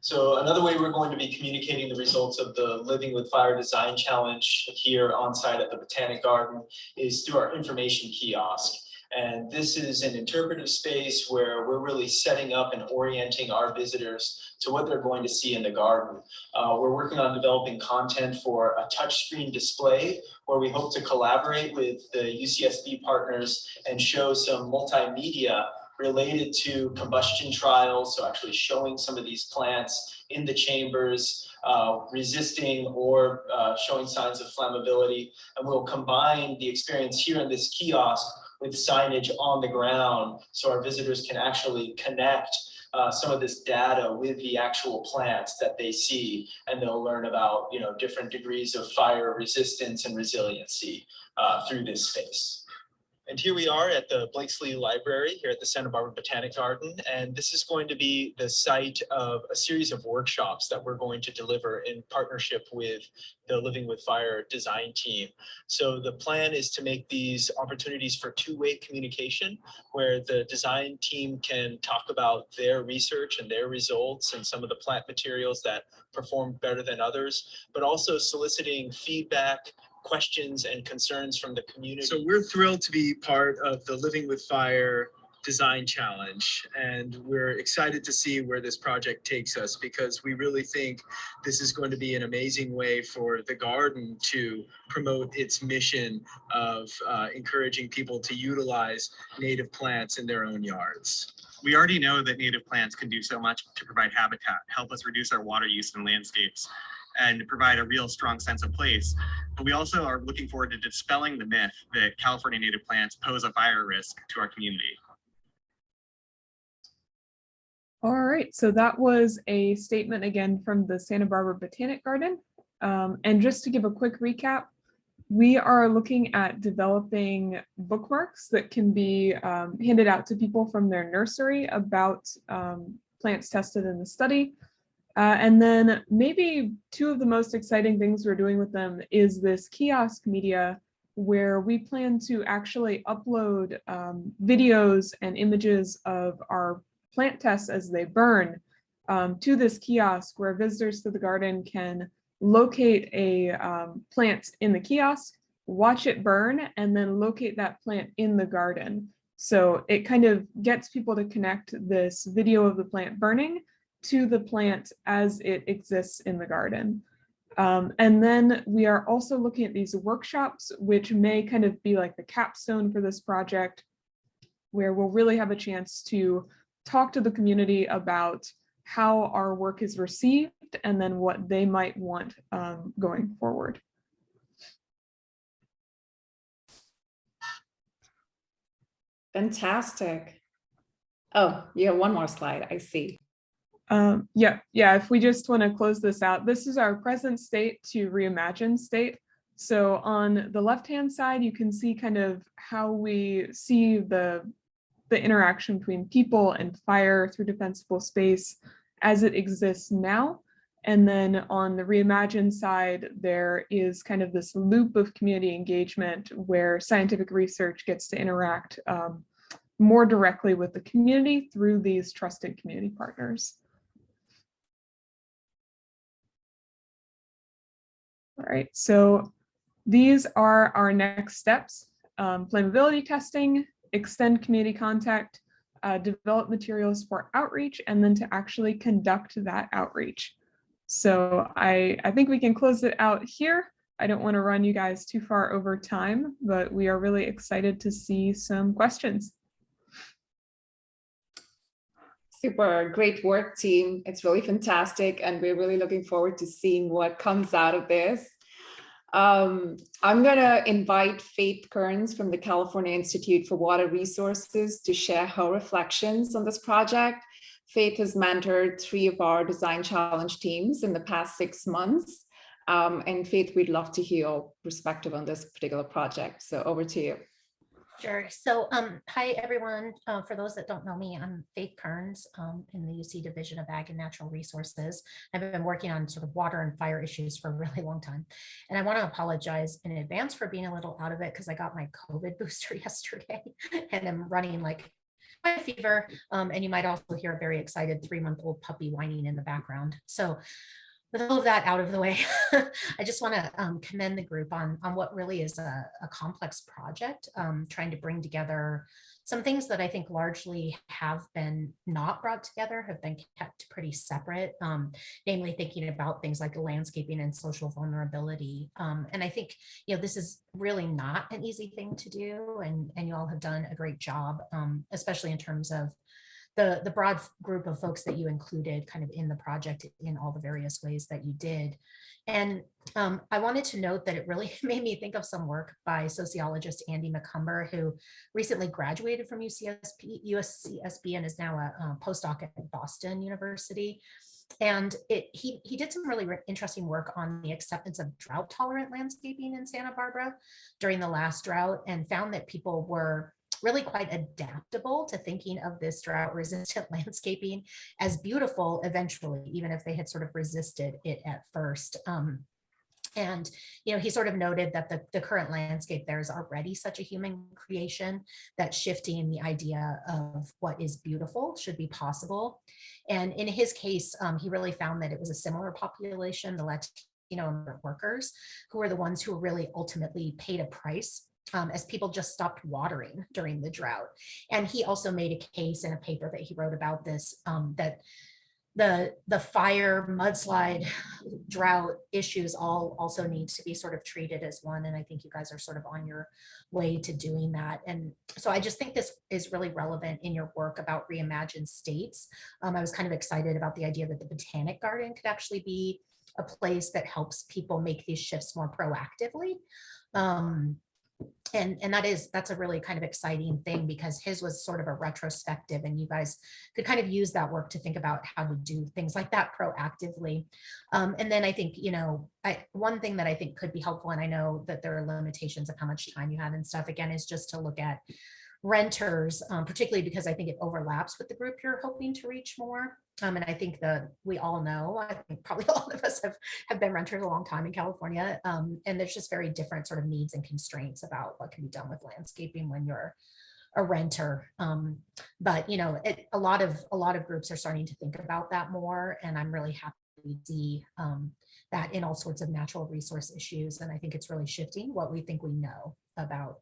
So another way we're going to be communicating the results of the Living with Fire Design Challenge here on site at the Botanic Garden is through our information kiosk. And this is an interpretive space where we're really setting up and orienting our visitors to what they're going to see in the garden. We're working on developing content for a touchscreen display where we hope to collaborate with the UCSB partners and show some multimedia related to combustion trials, so actually showing some of these plants in the chambers, resisting or showing signs of flammability. And we'll combine the experience here in this kiosk with signage on the ground so our visitors can actually connect some of this data with the actual plants that they see, and they'll learn about, different degrees of fire resistance and resiliency through this space. And here we are at the Blakesley Library here at the Santa Barbara Botanic Garden. And this is going to be the site of a series of workshops that we're going to deliver in partnership with the Living with Fire design team. So the plan is to make these opportunities for two-way communication, where the design team can talk about their research and their results and some of the plant materials that performed better than others, but also soliciting feedback, questions, and concerns from the community. So we're thrilled to be part of the Living with Fire Design Challenge, and we're excited to see where this project takes us, because we really think this is going to be an amazing way for the garden to promote its mission of encouraging people to utilize native plants in their own yards. We already know that native plants can do so much to provide habitat, help us reduce our water use in landscapes, and provide a real strong sense of place. But we also are looking forward to dispelling the myth that California native plants pose a fire risk to our community. All right, so that was a statement again from the Santa Barbara Botanic Garden. And just to give a quick recap, we are looking at developing bookmarks that can be handed out to people from their nursery about plants tested in the study. And then maybe two of the most exciting things we're doing with them is this kiosk media, where we plan to actually upload videos and images of our plant tests as they burn to this kiosk, where visitors to the garden can locate a plant in the kiosk, watch it burn, and then locate that plant in the garden. So it kind of gets people to connect this video of the plant burning to the plant as it exists in the garden. And then we are also looking at these workshops, which may kind of be like the capstone for this project, where we'll really have a chance to talk to the community about how our work is received and then what they might want going forward. Fantastic. Oh, you have one more slide, I see. Yeah, if we just want to close this out, this is our present state to reimagine state. So on the left-hand side, you can see kind of how we see the interaction between people and fire through defensible space as it exists now. And then on the reimagined side, there is kind of this loop of community engagement where scientific research gets to interact more directly with the community through these trusted community partners. All right, so these are our next steps: flammability testing, extend community contact, develop materials for outreach, and then to actually conduct that outreach. So I think we can close it out here. I don't want to run you guys too far over time, but we are really excited to see some questions. Super, great work, team. It's really fantastic, and we're really looking forward to seeing what comes out of this. I'm going to invite Faith Kearns from the California Institute for Water Resources to share her reflections on this project. Faith has mentored 3 of our design challenge teams in the past 6 months. And Faith, we'd love to hear your perspective on this particular project. So over to you. Sure. So hi, everyone. For those that don't know me, I'm Faith Kearns in the UC Division of Ag and Natural Resources. I've been working on sort of water and fire issues for a really long time. And I want to apologize in advance for being a little out of it because I got my COVID booster yesterday and I'm running like a fever. And you might also hear a very excited 3-month-old puppy whining in the background. So with all of that out of the way, I just want to commend the group on what really is a complex project, trying to bring together some things that I think largely have been not brought together, have been kept pretty separate, namely thinking about things like landscaping and social vulnerability. And I think, this is really not an easy thing to do, and you all have done a great job, especially in terms of the broad group of folks that you included kind of in the project in all the various ways that you did. And I wanted to note that it really made me think of some work by sociologist Andy McCumber, who recently graduated from UCSB and is now a postdoc at Boston University. And he did some really interesting work on the acceptance of drought tolerant landscaping in Santa Barbara during the last drought, and found that people were really quite adaptable to thinking of this drought resistant landscaping as beautiful eventually, even if they had sort of resisted it at first. And, you know, he sort of noted that the current landscape there is already such a human creation that shifting the idea of what is beautiful should be possible. And in his case, he really found that it was a similar population, the Latino workers, who were the ones who really ultimately paid a price as people just stopped watering during the drought. And he also made a case in a paper that he wrote about this, that the fire, mudslide, drought issues all also need to be sort of treated as one. And I think you guys are sort of on your way to doing that. And so I just think this is really relevant in your work about reimagined states. I was kind of excited about the idea that the Botanic Garden could actually be a place that helps people make these shifts more proactively. And that's a really kind of exciting thing, because his was sort of a retrospective, and you guys could kind of use that work to think about how to do things like that proactively. And then I think, you know, one thing that I think could be helpful, and I know that there are limitations of how much time you have and stuff, again, is just to look at renters, particularly because I think it overlaps with the group you're hoping to reach more. And I think that we all know, I think probably a lot of us have been renters a long time in California. And there's just very different sort of needs and constraints about what can be done with landscaping when you're a renter. But, you know, a lot of groups are starting to think about that more. And I'm really happy to see that in all sorts of natural resource issues. And I think it's really shifting what we think we know about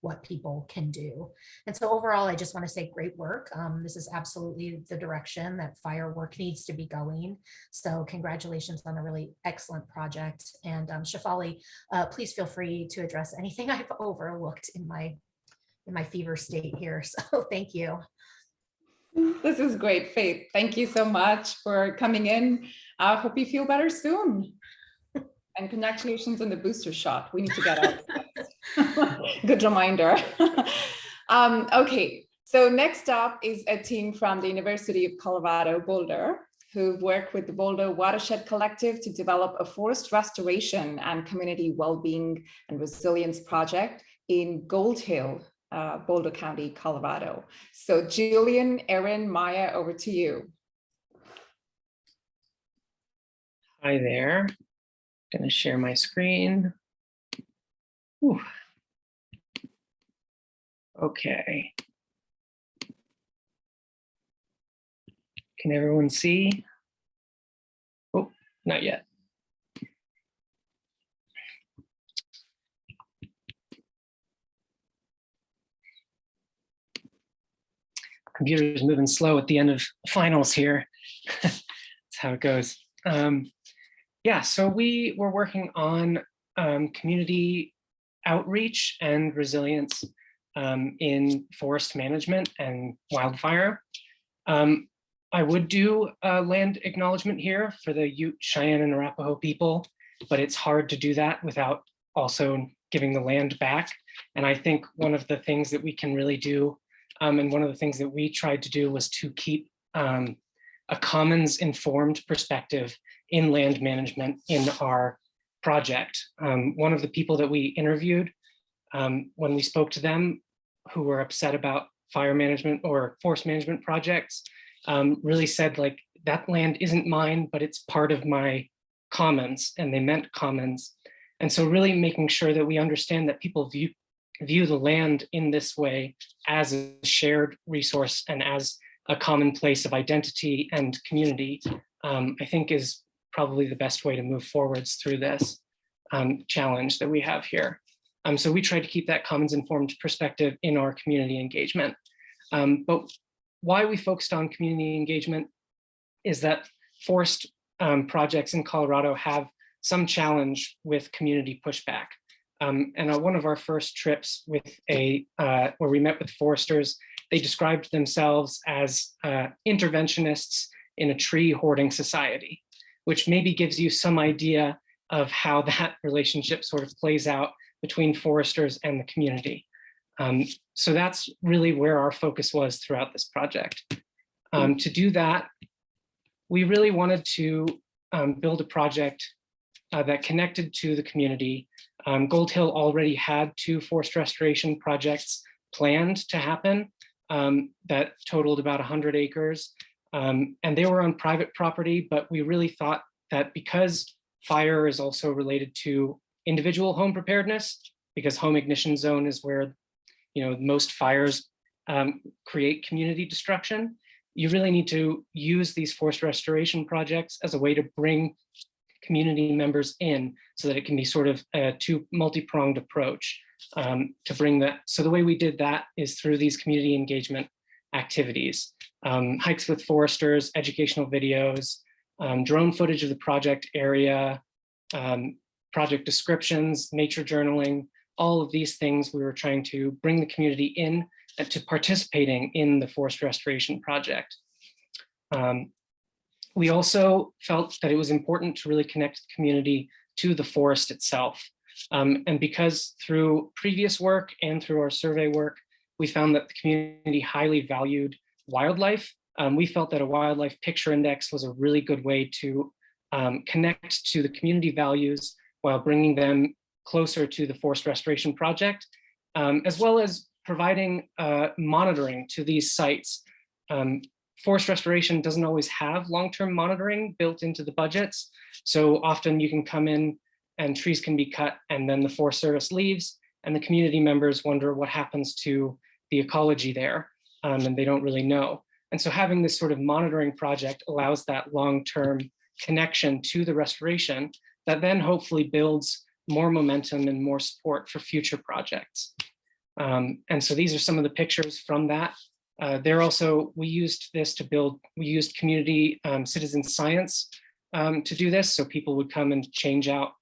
what people can do. And so overall, I just want to say great work. This is absolutely the direction that fire work needs to be going. So congratulations on a really excellent project. And Shefali, please feel free to address anything I've overlooked in my fever state here. So thank you. This is great, Faith. Thank you so much for coming in. I hope you feel better soon. And congratulations on the booster shot. We need to get out. Good reminder. Okay, so next up is a team from the University of Colorado, Boulder, who've worked with the Boulder Watershed Collective to develop a forest restoration and community well-being and resilience project in Gold Hill, Boulder County, Colorado. So Julian, Erin, Maya, over to you. Hi there. Going to share my screen. Whew. Okay. Can everyone see? Oh, not yet. Computer's moving slow at the end of finals here. That's how it goes. Yeah, so we were working on community outreach and resilience in forest management and wildfire. I would do a land acknowledgement here for the Ute, Cheyenne, and Arapaho people, but it's hard to do that without also giving the land back. And I think one of the things that we can really do, and one of the things that we tried to do, was to keep a commons informed perspective in land management in our project. One of the people that we interviewed when we spoke to them, who were upset about fire management or forest management projects, really said, like, that land isn't mine, but it's part of my commons, and they meant commons. And so really making sure that we understand that people view the land in this way as a shared resource and as a common place of identity and community, I think is probably the best way to move forwards through this challenge that we have here. So we tried to keep that commons informed perspective in our community engagement. But why we focused on community engagement is that forest projects in Colorado have some challenge with community pushback. And one of our first trips with where we met with foresters they described themselves as interventionists in a tree hoarding society, which maybe gives you some idea of how that relationship sort of plays out between foresters and the community. So that's really where our focus was throughout this project. To do that, we really wanted to build a project that connected to the community. Gold Hill already had 2 forest restoration projects planned to happen that totaled about 100 acres. And they were on private property, but we really thought that because fire is also related to individual home preparedness, because home ignition zone is where most fires create community destruction, you really need to use these forest restoration projects as a way to bring community members in so that it can be sort of a multi-pronged approach to bring that. So the way we did that is through these community engagement activities, hikes with foresters, educational videos, drone footage of the project area, project descriptions, nature journaling, all of these things we were trying to bring the community in to participating in the forest restoration project. We also felt that it was important to really connect the community to the forest itself. And because through previous work and through our survey work, we found that the community highly valued wildlife. We felt that a wildlife picture index was a really good way to connect to the community values while bringing them closer to the forest restoration project, as well as providing monitoring to these sites. Forest restoration doesn't always have long-term monitoring built into the budgets. So often you can come in and trees can be cut and then the Forest Service leaves and the community members wonder what happens to the ecology there, and they don't really know. And so having this sort of monitoring project allows that long-term connection to the restoration that then hopefully builds more momentum and more support for future projects. And so these are some of the pictures from that. We used this to build, we used community citizen science to do this. So people would come and change out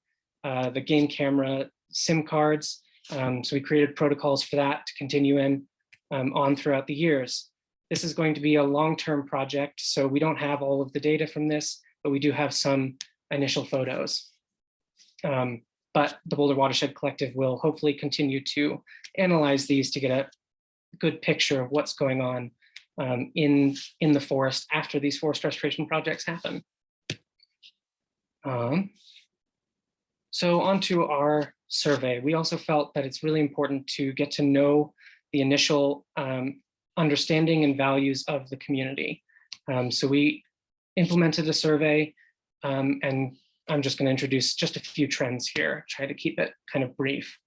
the game camera SIM cards. So we created protocols for that to continue on throughout the years. This is going to be a long-term project, so we don't have all of the data from this, but we do have some initial photos. But the Boulder Watershed Collective will hopefully continue to analyze these to get a good picture of what's going on in the forest after these forest restoration projects happen. So onto our survey. We also felt that it's really important to get to know the initial understanding and values of the community. So we implemented a survey, and I'm just going to introduce just a few trends here, try to keep it kind of brief.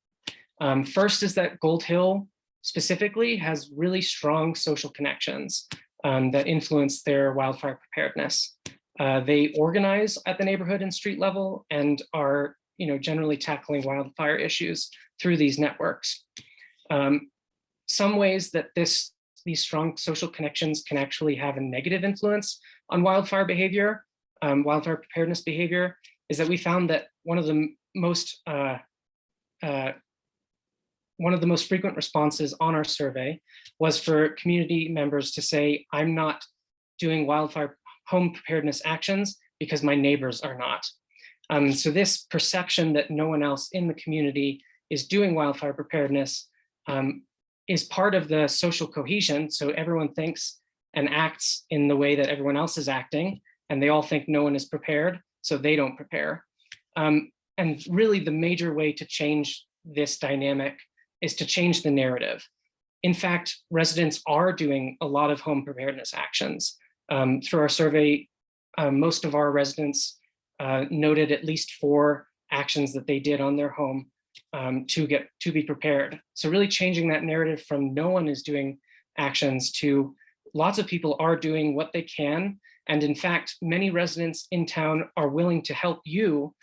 First is that Gold Hill specifically has really strong social connections that influence their wildfire preparedness. They organize at the neighborhood and street level and are generally tackling wildfire issues through these networks. Some ways that these strong social connections can actually have a negative influence on wildfire behavior, wildfire preparedness behavior, is that we found that one of the most frequent responses on our survey was for community members to say, I'm not doing wildfire home preparedness actions because my neighbors are not. So this perception that no one else in the community is doing wildfire preparedness is part of the social cohesion. So everyone thinks and acts in the way that everyone else is acting, and they all think no one is prepared, so they don't prepare. And really the major way to change this dynamic is to change the narrative. In fact, residents are doing a lot of home preparedness actions. Through our survey, most of our residents noted at least 4 actions that they did on their home to be prepared. So really changing that narrative from no one is doing actions to lots of people are doing what they can. And in fact, many residents in town are willing to help you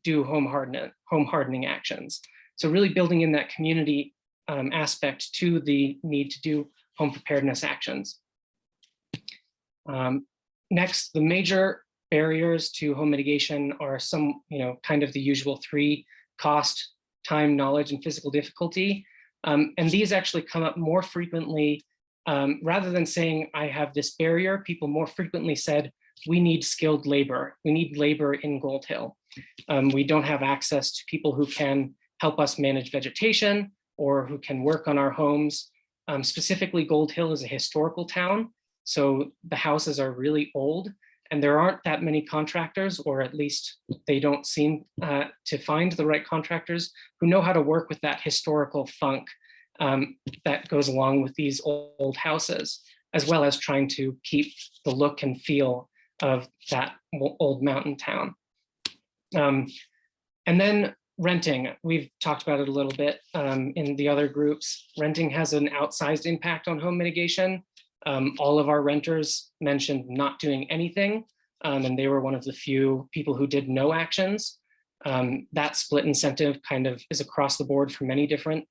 do home hardening actions. So really building in that community aspect to the need to do home preparedness actions. Next, the major barriers to home mitigation are some, kind of the usual 3: cost, time, knowledge, and physical difficulty. And these actually come up more frequently rather than saying, I have this barrier, people more frequently said, we need skilled labor. We need labor in Gold Hill. We don't have access to people who can help us manage vegetation or who can work on our homes. Specifically, Gold Hill is a historical town, so the houses are really old, and there aren't that many contractors, or at least they don't seem to find the right contractors who know how to work with that historical funk that goes along with these old houses, as well as trying to keep the look and feel of that old mountain town. And then renting, we've talked about it a little bit in the other groups. Renting has an outsized impact on home mitigation. All of our renters mentioned not doing anything, and they were one of the few people who did no actions. That split incentive kind of is across the board for many different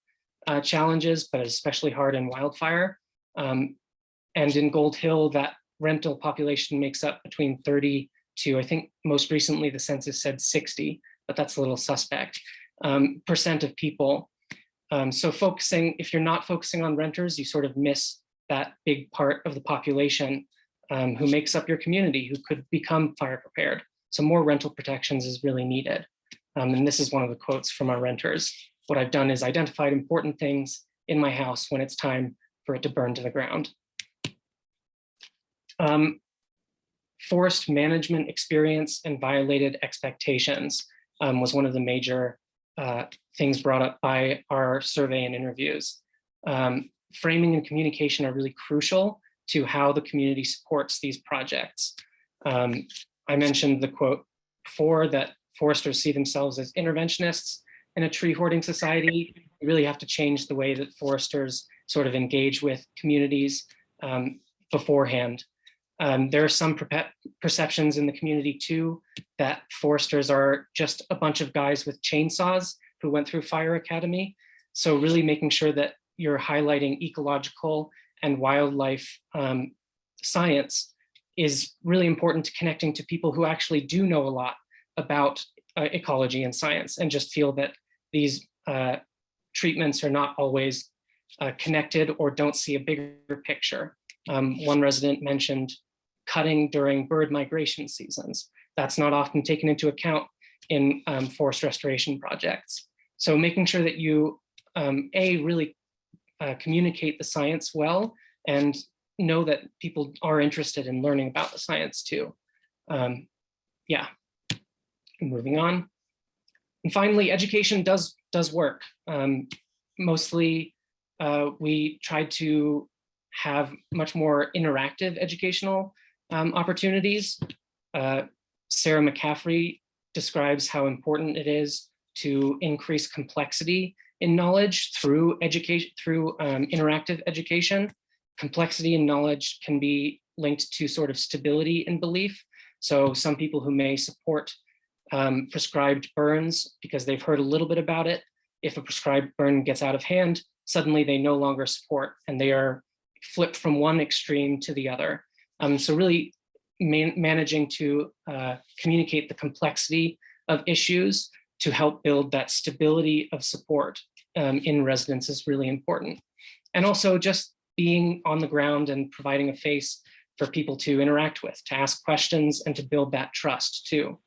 challenges, but especially hard in wildfire. And in Gold Hill, that rental population makes up between 30 to, I think most recently the census said 60, but that's a little suspect, percent of people. So focusing, if you're not focusing on renters, you sort of miss that big part of the population who makes up your community, who could become fire prepared. So more rental protections is really needed. And this is one of the quotes from our renters. What I've done is identified important things in my house when it's time for it to burn to the ground. Forest management experience and violated expectations was one of the major things brought up by our survey and interviews. Framing and communication are really crucial to how the community supports these projects. I mentioned the quote before that foresters see themselves as interventionists in a tree hoarding society. We really have to change the way that foresters sort of engage with communities beforehand. There are some perceptions in the community too that foresters are just a bunch of guys with chainsaws who went through fire academy. So really making sure that you're highlighting ecological and wildlife science is really important to connecting to people who actually do know a lot about ecology and science, and just feel that these treatments are not always connected or don't see a bigger picture. One resident mentioned cutting during bird migration seasons. That's not often taken into account in forest restoration projects. So making sure that you, really communicate the science well and know that people are interested in learning about the science too. Yeah, moving on. And finally, education does work. Mostly, we tried to have much more interactive educational opportunities. Sarah McCaffrey describes how important it is to increase complexity in knowledge through education, through interactive education. Complexity in knowledge can be linked to sort of stability in belief. So some people who may support prescribed burns because they've heard a little bit about it, if a prescribed burn gets out of hand, suddenly they no longer support and they are flipped from one extreme to the other. So really managing to communicate the complexity of issues to help build that stability of support in residents is really important. And also just being on the ground and providing a face for people to interact with, to ask questions and to build that trust too.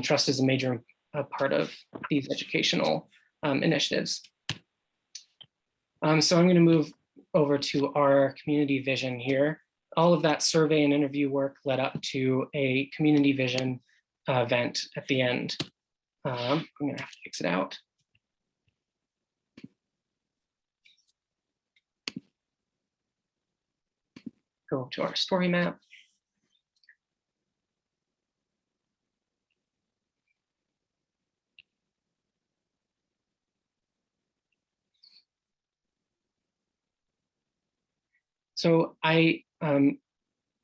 Trust is a major part of these educational initiatives. So I'm going to move over to our community vision here. All of that survey and interview work led up to a community vision event at the end. I'm going to have to fix it out. Go to our story map. So I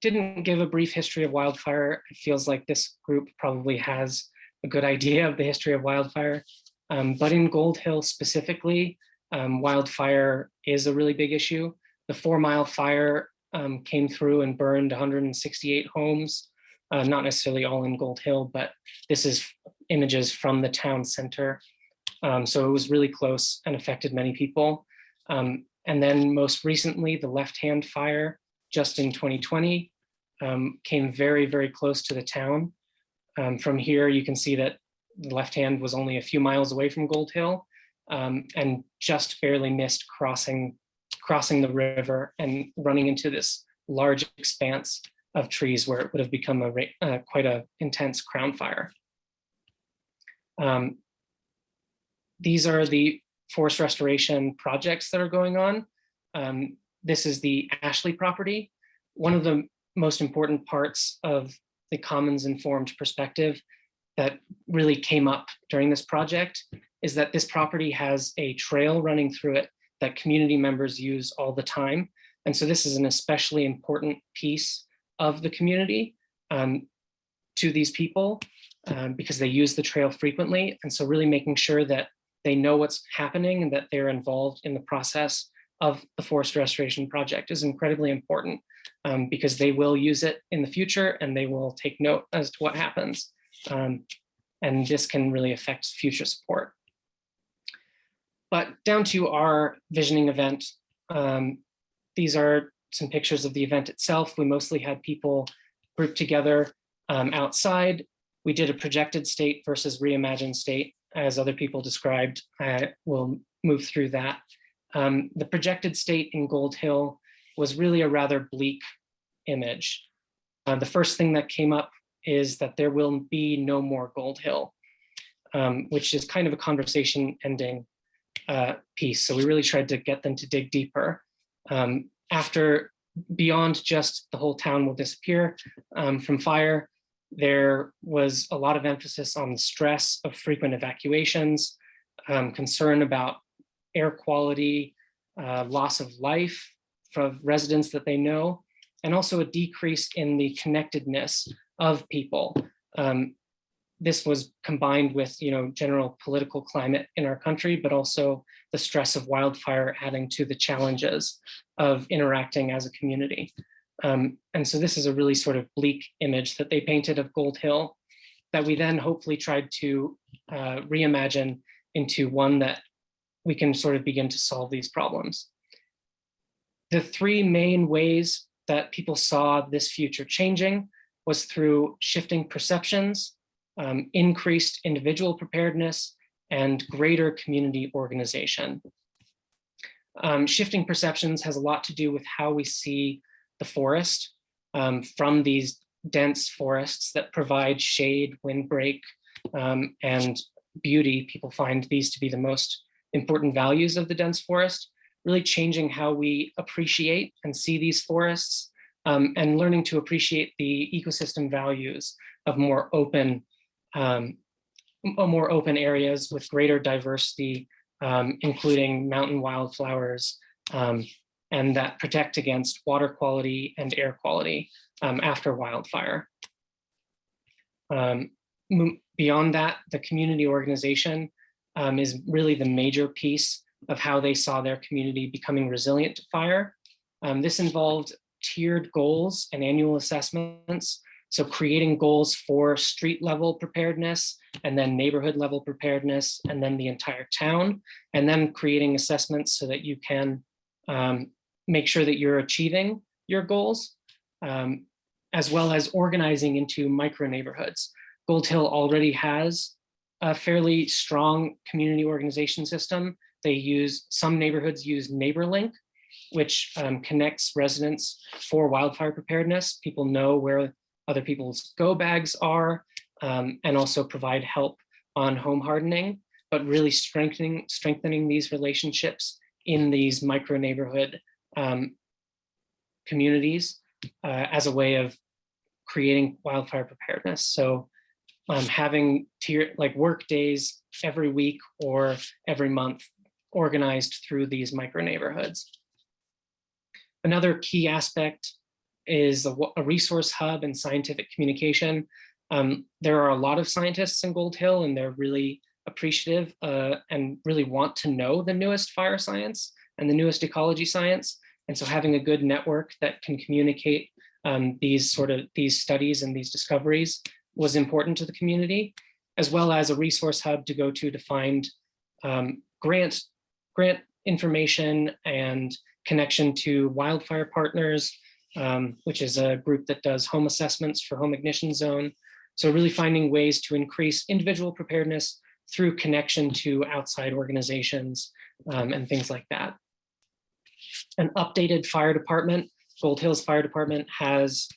didn't give a brief history of wildfire. It feels like this group probably has a good idea of the history of wildfire. But in Gold Hill specifically, wildfire is a really big issue. The 4 Mile fire came through and burned 168 homes, not necessarily all in Gold Hill, but this is images from the town center. So it was really close and affected many people. And then most recently, the left-hand fire just in 2020 came very, very close to the town. From here, you can see that the left hand was only a few miles away from Gold Hill and just barely missed crossing the river and running into this large expanse of trees where it would have become quite an intense crown fire. These are the forest restoration projects that are going on. This is the Ashley property. One of the most important parts of the Commons informed perspective that really came up during this project is that this property has a trail running through it that community members use all the time. And so this is an especially important piece of the community to these people because they use the trail frequently. And so really making sure that they know what's happening and that they're involved in the process of the forest restoration project is incredibly important because they will use it in the future and they will take note as to what happens. And this can really affect future support. But down to our visioning event, these are some pictures of the event itself. We mostly had people grouped together outside. We did a projected state versus reimagined state, as other people described. We'll move through that. The projected state in Gold Hill was really a rather bleak image. The first thing that came up is that there will be no more Gold Hill, which is kind of a conversation ending piece. So we really tried to get them to dig deeper. After, beyond just the whole town will disappear from fire, there was a lot of emphasis on the stress of frequent evacuations, concern about air quality, loss of life for residents that they know, and also a decrease in the connectedness of people. This was combined with, general political climate in our country, but also the stress of wildfire adding to the challenges of interacting as a community. And so this is a really sort of bleak image that they painted of Gold Hill that we then hopefully tried to reimagine into one that we can sort of begin to solve these problems. The three main ways that people saw this future changing was through shifting perceptions, increased individual preparedness, and greater community organization. Shifting perceptions has a lot to do with how we see the forest from these dense forests that provide shade, windbreak, and beauty. People find these to be the most important values of the dense forest, really changing how we appreciate and see these forests and learning to appreciate the ecosystem values of more open areas with greater diversity, including mountain wildflowers, and that protect against water quality and air quality after wildfire. Beyond that, the community organization is really the major piece of how they saw their community becoming resilient to fire. This involved tiered goals and annual assessments. So creating goals for street level preparedness and then neighborhood level preparedness and then the entire town, and then creating assessments so that you can make sure that you're achieving your goals, as well as organizing into micro neighborhoods. Gold Hill already has a fairly strong community organization system. Some neighborhoods use NeighborLink, which connects residents for wildfire preparedness. People know where other people's go bags are, and also provide help on home hardening, but really strengthening these relationships in these micro neighborhood communities as a way of creating wildfire preparedness. So having work days every week or every month organized through these micro neighborhoods. Another key aspect is a resource hub and scientific communication. There are a lot of scientists in Gold Hill, and they're really appreciative and really want to know the newest fire science and the newest ecology science. And so having a good network that can communicate these studies and these discoveries was important to the community, as well as a resource hub to go to find grant information and connection to Wildfire Partners, which is a group that does home assessments for home ignition zone. So really finding ways to increase individual preparedness through connection to outside organizations and things like that. An updated fire department, Gold Hills Fire Department has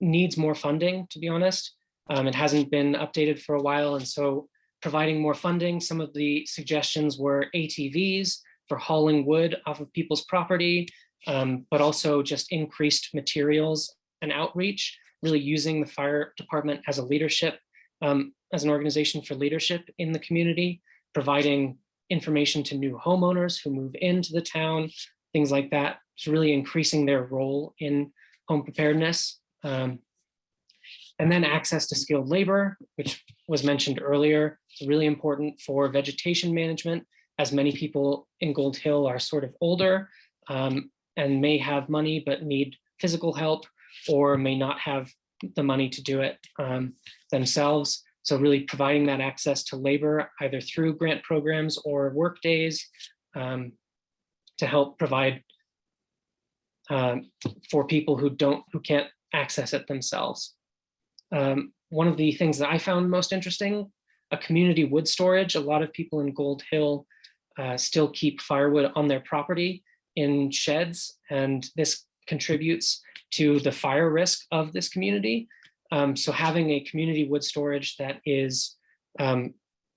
needs more funding, to be honest. It hasn't been updated for a while, and so providing more funding. Some of the suggestions were ATVs for hauling wood off of people's property, but also just increased materials and outreach, really using the fire department as a leadership, as an organization for leadership in the community, providing information to new homeowners who move into the town, things like that. It's really increasing their role in home preparedness. And then access to skilled labor, which was mentioned earlier, is really important for vegetation management, as many people in Gold Hill are sort of older and may have money but need physical help, or may not have the money to do it themselves. So really providing that access to labor, either through grant programs or work days, to help provide for people who can't access it themselves. One of the things that I found most interesting, a community wood storage. A lot of people in Gold Hill still keep firewood on their property in sheds, and this contributes to the fire risk of this community. So having a community wood storage that is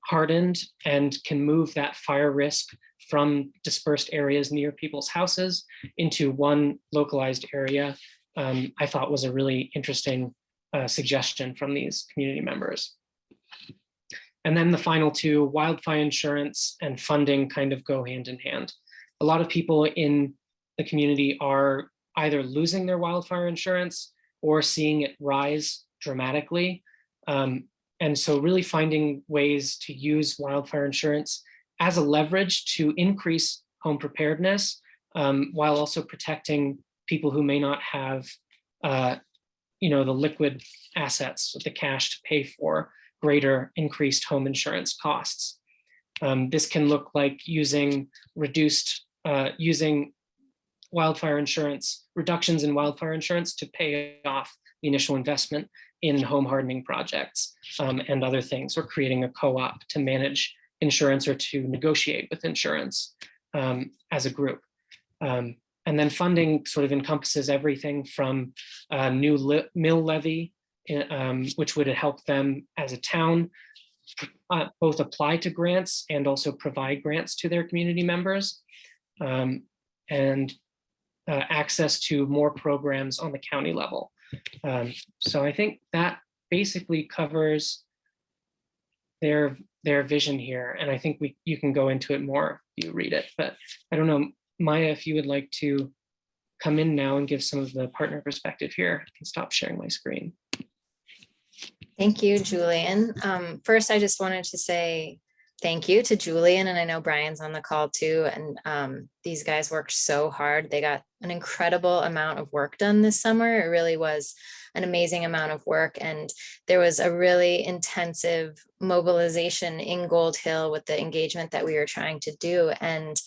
hardened and can move that fire risk from dispersed areas near people's houses into one localized area, I thought was a really interesting suggestion from these community members. And then the final two, wildfire insurance and funding, kind of go hand in hand. A lot of people in the community are either losing their wildfire insurance or seeing it rise dramatically. And so really finding ways to use wildfire insurance as a leverage to increase home preparedness, while also protecting people who may not have the liquid assets, the cash to pay for greater increased home insurance costs. This can look like using wildfire insurance, reductions in wildfire insurance to pay off the initial investment in home hardening projects and other things, or creating a co-op to manage insurance or to negotiate with insurance as a group. And then funding sort of encompasses everything from a new mill levy, which would help them as a town both apply to grants and also provide grants to their community members, and access to more programs on the county level. So I think that basically covers their vision here. And I think you can go into it more if you read it, but I don't know, Maya, if you would like to come in now and give some of the partner perspective here. I can stop sharing my screen. Thank you, Julian. First, I just wanted to say thank you to Julian, and I know Brian's on the call too. And these guys worked so hard. They got an incredible amount of work done this summer. It really was an amazing amount of work. And there was a really intensive mobilization in Gold Hill with the engagement that we were trying to do. And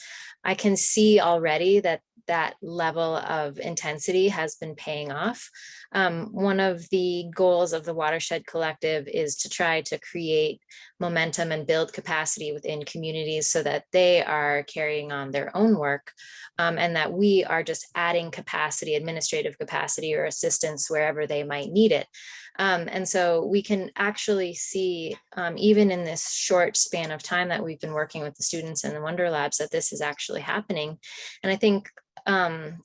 I can see already that that level of intensity has been paying off. One of the goals of the Watershed Collective is to try to create momentum and build capacity within communities so that they are carrying on their own work, and that we are just adding capacity, administrative capacity or assistance wherever they might need it. And so we can actually see, even in this short span of time that we've been working with the students in the Wonder Labs, that this is actually happening. And I think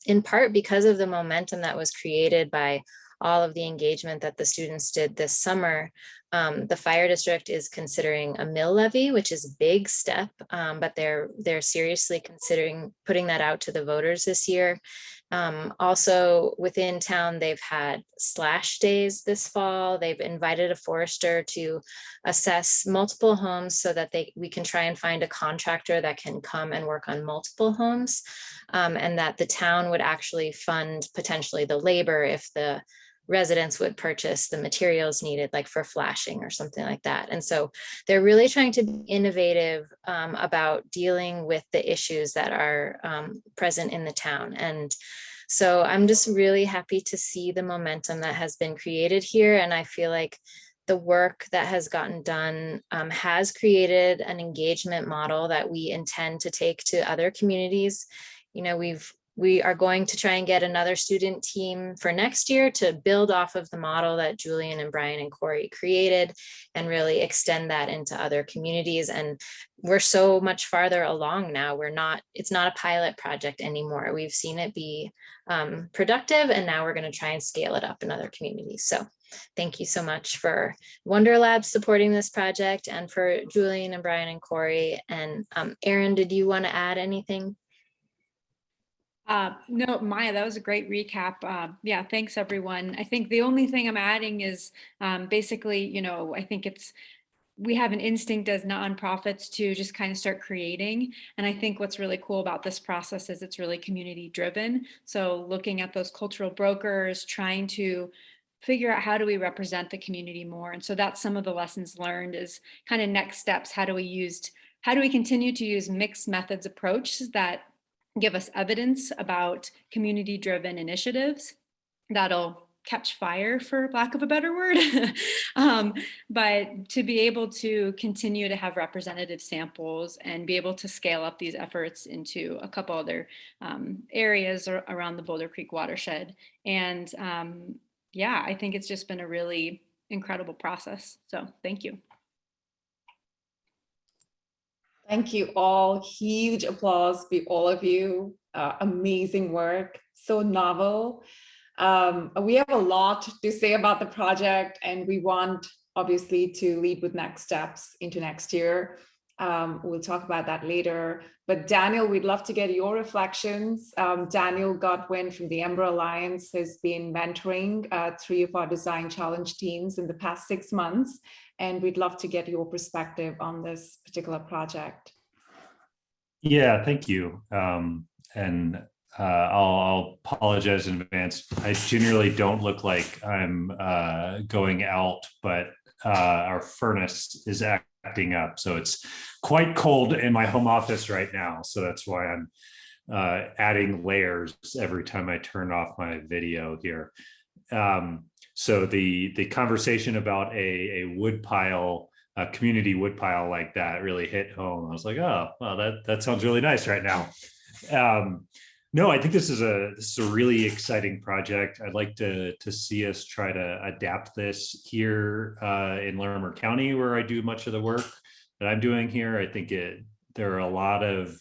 in part because of the momentum that was created by all of the engagement that the students did this summer, the fire district is considering a mill levy, which is a big step, but they're seriously considering putting that out to the voters this year. Also within town, they've had slash days this fall. They've invited a forester to assess multiple homes so that we can try and find a contractor that can come and work on multiple homes, and that the town would actually fund potentially the labor if the residents would purchase the materials needed, like for flashing or something like that. And so they're really trying to be innovative about dealing with the issues that are present in the town. And so I'm just really happy to see the momentum that has been created here. And I feel like the work that has gotten done has created an engagement model that we intend to take to other communities. You know, we are going to try and get another student team for next year to build off of the model that Julian and Brian and Corey created and really extend that into other communities. And we're so much farther along now. It's not a pilot project anymore. We've seen it be productive, and now we're going to try and scale it up in other communities. So thank you so much for Wonder Labs supporting this project, and for Julian and Brian and Corey. And Erin, did you want to add anything? No, Maya, that was a great recap. Yeah, thanks everyone. I think the only thing I'm adding is basically, you know, I think we have an instinct as nonprofits to just kind of start creating. And I think what's really cool about this process is it's really community driven. So looking at those cultural brokers, trying to figure out how do we represent the community more. And so that's some of the lessons learned is kind of next steps. How do we continue to use mixed methods approaches that give us evidence about community driven initiatives that'll catch fire, for lack of a better word, but to be able to continue to have representative samples and be able to scale up these efforts into a couple other areas around the Boulder Creek watershed. And yeah, I think it's just been a really incredible process. So thank you. Thank you all. Huge applause for all of you. Amazing work, so novel. We have a lot to say about the project, and we want obviously to lead with next steps into next year. We'll talk about that later. But Daniel, we'd love to get your reflections. Daniel Godwin from the Ember Alliance has been mentoring 3 of our design challenge teams in the past 6 months. And we'd love to get your perspective on this particular project. Yeah, thank you. I'll apologize in advance. I generally don't look like I'm going out, but our furnace is acting up. So it's quite cold in my home office right now. So that's why I'm adding layers every time I turn off my video here. So the conversation about a wood pile, a community wood pile like that really hit home. I was like, oh, well, that sounds really nice right now. No, I think this is a really exciting project. I'd like to see us try to adapt this here in Larimer County, where I do much of the work that I'm doing here. I think there are a lot of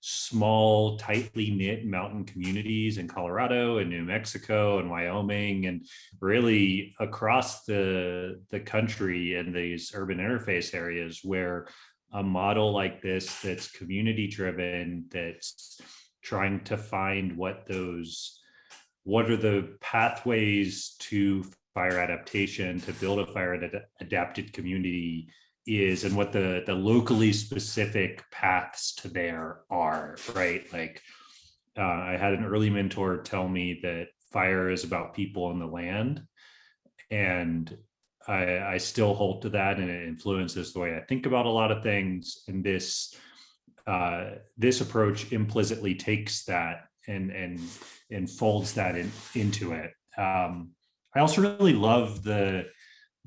small, tightly knit mountain communities in Colorado and New Mexico and Wyoming, and really across the country in these urban interface areas where a model like this that's community driven, that's trying to find what are the pathways to fire adaptation, to build a fire adapted community is, and what the locally specific paths to there are, right? Like I had an early mentor tell me that fire is about people and the land. And I still hold to that, and it influences the way I think about a lot of things. And this approach implicitly takes that and folds that into it. I also really love the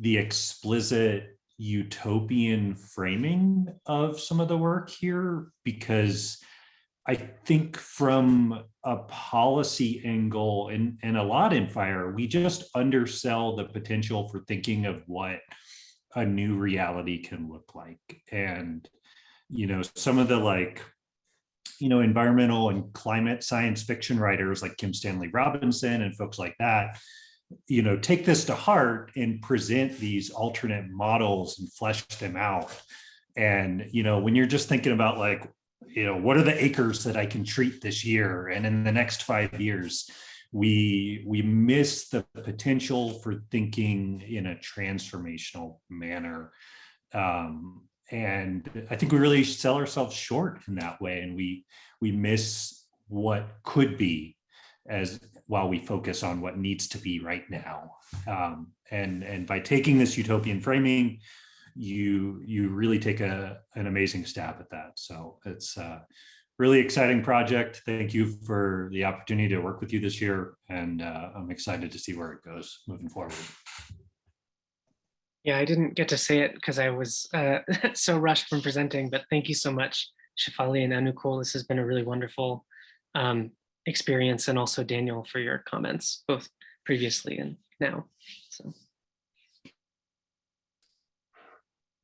explicit utopian framing of some of the work here, because I think from a policy angle and a lot in fire, we just undersell the potential for thinking of what a new reality can look like. And some of the environmental and climate science fiction writers like Kim Stanley Robinson and folks like that, take this to heart and present these alternate models and flesh them out. And, when you're just thinking about what are the acres that I can treat this year and in the next 5 years, we miss the potential for thinking in a transformational manner. And I think we really sell ourselves short in that way. And we miss what could be. as while we focus on what needs to be right now. And by taking this utopian framing, you really take an amazing stab at that. So it's a really exciting project. Thank you for the opportunity to work with you this year. And I'm excited to see where it goes moving forward. Yeah, I didn't get to say it because I was so rushed from presenting, but thank you so much, Shefali and Anukool. This has been a really wonderful experience, and also Daniel for your comments, both previously and now. So.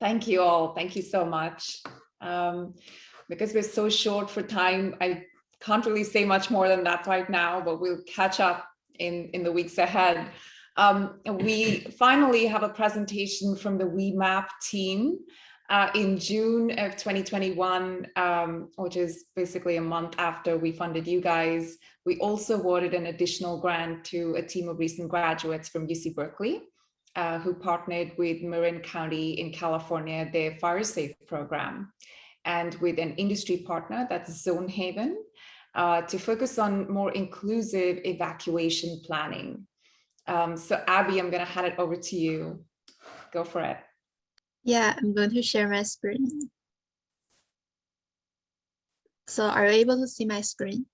Thank you all. Thank you so much. Because we're so short for time, I can't really say much more than that right now, but we'll catch up in the weeks ahead. We finally have a presentation from the WeMap team in June of 2021, which is basically a month after we funded you guys. We also awarded an additional grant to a team of recent graduates from UC Berkeley, who partnered with Marin County in California, their Fire Safe program, and with an industry partner, that's Zonehaven, to focus on more inclusive evacuation planning. So Abby, I'm gonna hand it over to you. Go for it. Yeah, I'm going to share my screen. So are you able to see my screen?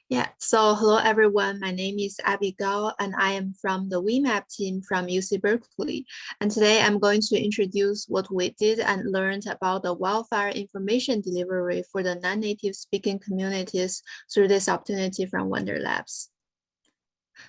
Yeah, so hello everyone, my name is Abby Gao and I am from the WeMap team from UC Berkeley. And today I'm going to introduce what we did and learned about the wildfire information delivery for the non-native speaking communities through this opportunity from Wonder Labs.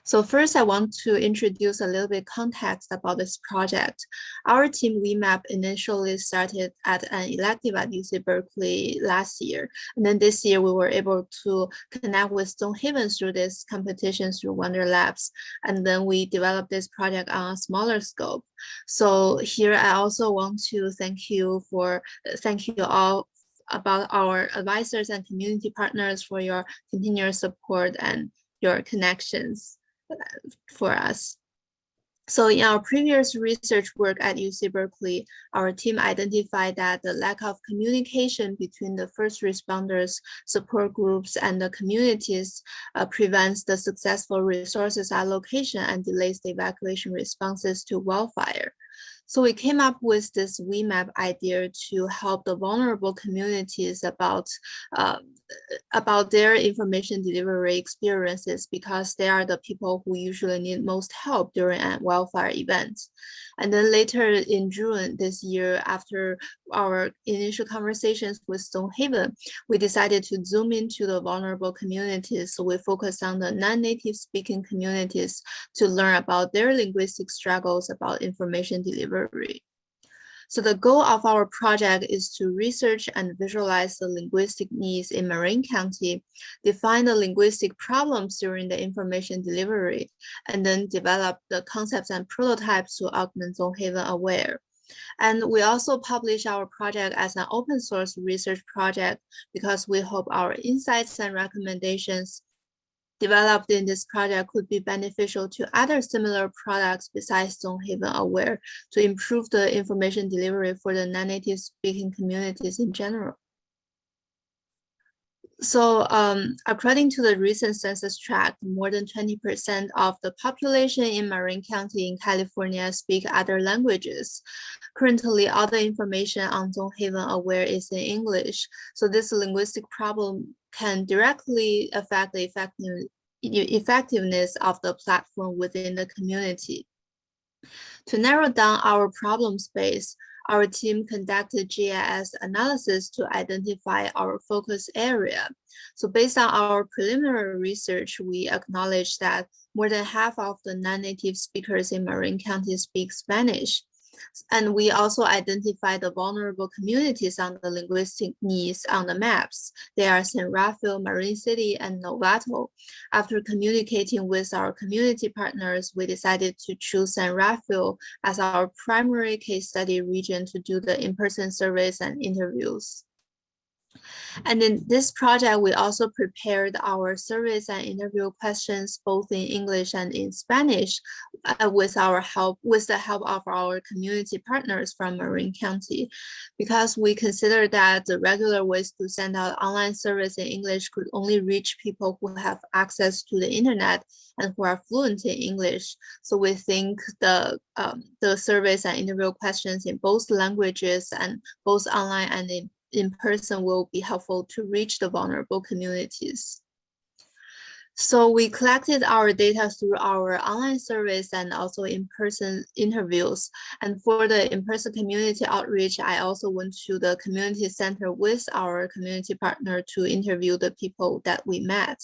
So first, I want to introduce a little bit context about this project. Our team WeMap initially started at an elective at UC Berkeley last year. And then this year, we were able to connect with Zonehaven through this competition through Wonder Labs. And then we developed this project on a smaller scope. So here, I also want to thank you all about our advisors and community partners for your continuous support and your connections for us. So in our previous research work at UC Berkeley, our team identified that the lack of communication between the first responders, support groups, and the communities prevents the successful resources allocation and delays the evacuation responses to wildfire. So we came up with this WeMap idea to help the vulnerable communities about their information delivery experiences, because they are the people who usually need most help during a wildfire event. And then later in June this year, after our initial conversations with Zonehaven, we decided to zoom into the vulnerable communities. So we focused on the non-native speaking communities to learn about their linguistic struggles about information delivery. So the goal of our project is to research and visualize the linguistic needs in Marin County, define the linguistic problems during the information delivery, and then develop the concepts and prototypes to augment Zonehaven aware. And we also publish our project as an open source research project because we hope our insights and recommendations developed in this project could be beneficial to other similar products besides Zonehaven Aware to improve the information delivery for the non-native speaking communities in general. So according to the recent census tract, more than 20% of the population in Marin County in California speak other languages. Currently, all the information on Zonehaven Aware is in English. So this linguistic problem can directly affect the effectiveness of the platform within the community. To narrow down our problem space, our team conducted GIS analysis to identify our focus area. So based on our preliminary research, we acknowledge that more than half of the non-native speakers in Marin County speak Spanish. And we also identify the vulnerable communities on the linguistic needs on the maps. They are San Rafael, Marin City, and Novato. After communicating with our community partners, we decided to choose San Rafael as our primary case study region to do the in-person surveys and interviews. And in this project, we also prepared our surveys and interview questions both in English and in Spanish with the help of our community partners from Marin County, because we consider that the regular ways to send out online surveys in English could only reach people who have access to the internet and who are fluent in English. So we think the surveys and interview questions in both languages and both online and in person will be helpful to reach the vulnerable communities. So we collected our data through our online surveys and also in-person interviews. And for the in-person community outreach, I also went to the community center with our community partner to interview the people that we met.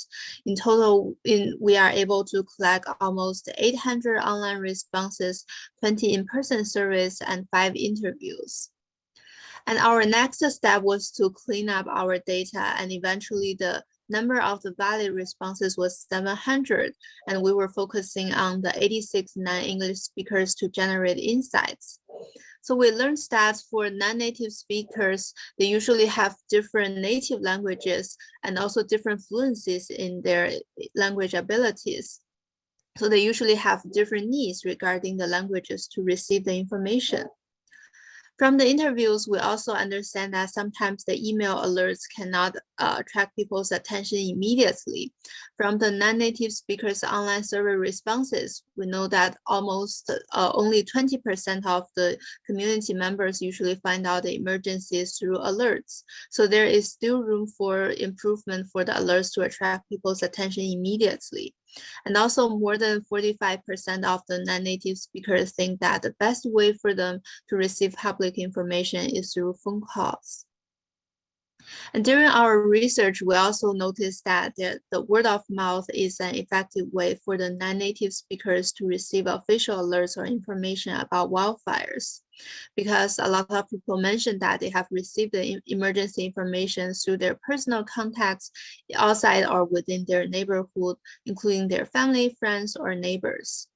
In total, we are able to collect almost 800 online responses, 20 in-person surveys, and 5 interviews. And our next step was to clean up our data, and eventually the number of the valid responses was 700, and we were focusing on the 86 non-English speakers to generate insights. So we learned that for non-native speakers, they usually have different native languages and also different fluencies in their language abilities. So they usually have different needs regarding the languages to receive the information. From the interviews, we also understand that sometimes the email alerts cannot attract people's attention immediately. From the non-native speakers' online survey responses, we know that almost only 20% of the community members usually find out the emergencies through alerts. So there is still room for improvement for the alerts to attract people's attention immediately. And also more than 45% of the non-native speakers think that the best way for them to receive public information is through phone calls. And during our research, we also noticed that the word of mouth is an effective way for the non-native speakers to receive official alerts or information about wildfires, because a lot of people mentioned that they have received the emergency information through their personal contacts outside or within their neighborhood, including their family, friends, or neighbors.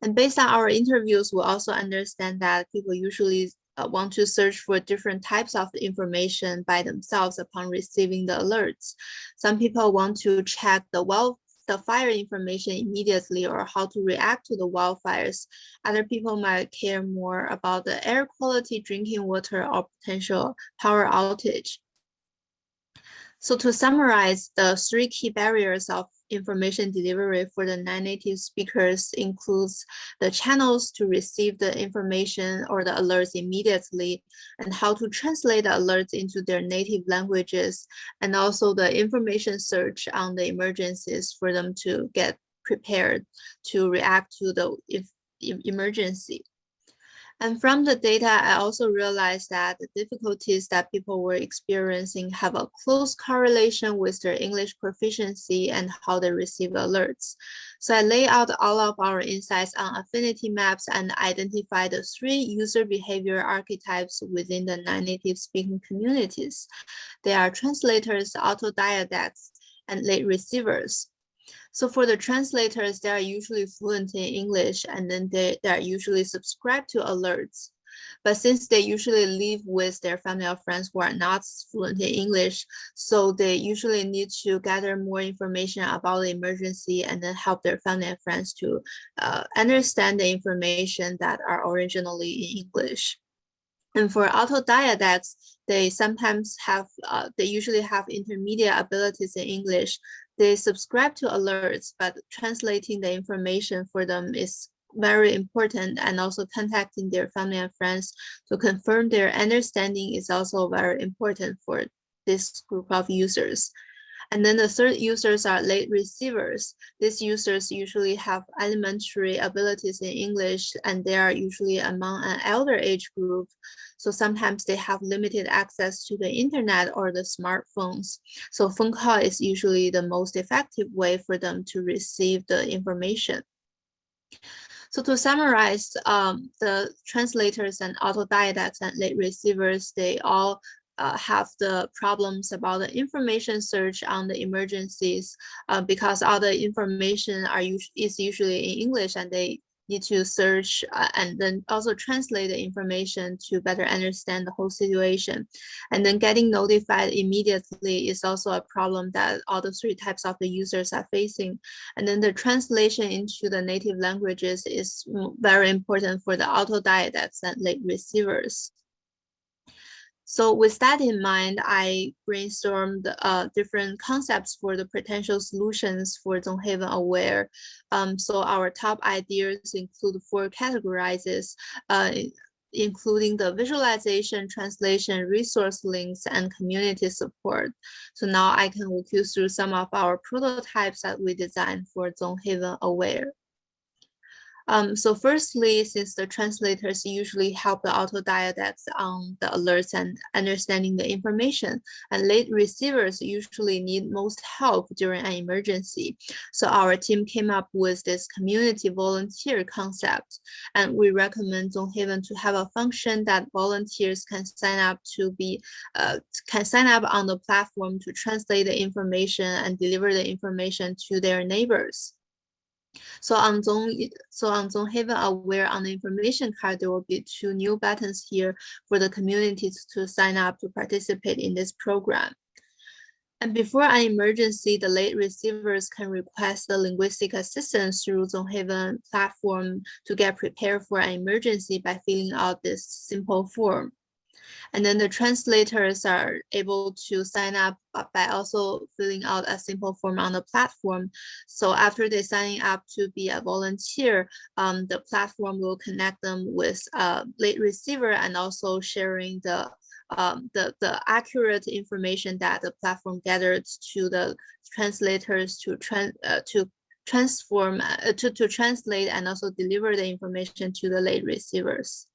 And based on our interviews, we also understand that people usually want to search for different types of information by themselves upon receiving the alerts. Some people want to check the fire information immediately or how to react to the wildfires. Other people might care more about the air quality, drinking water, or potential power outage. So to summarize, the 3 key barriers of information delivery for the non-native speakers includes the channels to receive the information or the alerts immediately, and how to translate the alerts into their native languages, and also the information search on the emergencies for them to get prepared to react to the emergency. And from the data, I also realized that the difficulties that people were experiencing have a close correlation with their English proficiency and how they receive alerts. So I lay out all of our insights on affinity maps and identify the 3 user behavior archetypes within the non-native speaking communities. They are translators, autodidacts, and late receivers. So for the translators, they are usually fluent in English, and then they are usually subscribed to alerts. But since they usually live with their family or friends who are not fluent in English, so they usually need to gather more information about the emergency and then help their family and friends to understand the information that are originally in English. And for autodidacts, they sometimes have, they usually have intermediate abilities in English. They subscribe to alerts, but translating the information for them is very important, and also contacting their family and friends to confirm their understanding is also very important for this group of users. And then the third users are late receivers. These users usually have elementary abilities in English, and they are usually among an elder age group. So sometimes they have limited access to the internet or the smartphones. So phone call is usually the most effective way for them to receive the information. So to summarize, the translators and autodidacts and late receivers, they all have the problems about the information search on the emergencies because all the information is usually in English, and they need to search and then also translate the information to better understand the whole situation. And then getting notified immediately is also a problem that all the three types of the users are facing. And then the translation into the native languages is very important for the autodidacts and late receivers. So with that in mind, I brainstormed different concepts for the potential solutions for Zonehaven Aware. So our top ideas include 4 categories, including the visualization, translation, resource links, and community support. So now I can walk you through some of our prototypes that we designed for Zonehaven Aware. So firstly, since the translators usually help the autodidacts on the alerts and understanding the information, and late receivers usually need most help during an emergency. So our team came up with this community volunteer concept, and we recommend Zonehaven to have a function that volunteers can sign up on the platform to translate the information and deliver the information to their neighbors. So on Zonehaven Aware, on the information card, there will be 2 new buttons here for the communities to sign up to participate in this program. And before an emergency, the late receivers can request the linguistic assistance through Zonehaven platform to get prepared for an emergency by filling out this simple form. And then the translators are able to sign up by also filling out a simple form on the platform. So after they signing up to be a volunteer, the platform will connect them with a late receiver and also sharing the accurate information that the platform gathered to the translators to translate and also deliver the information to the late receivers.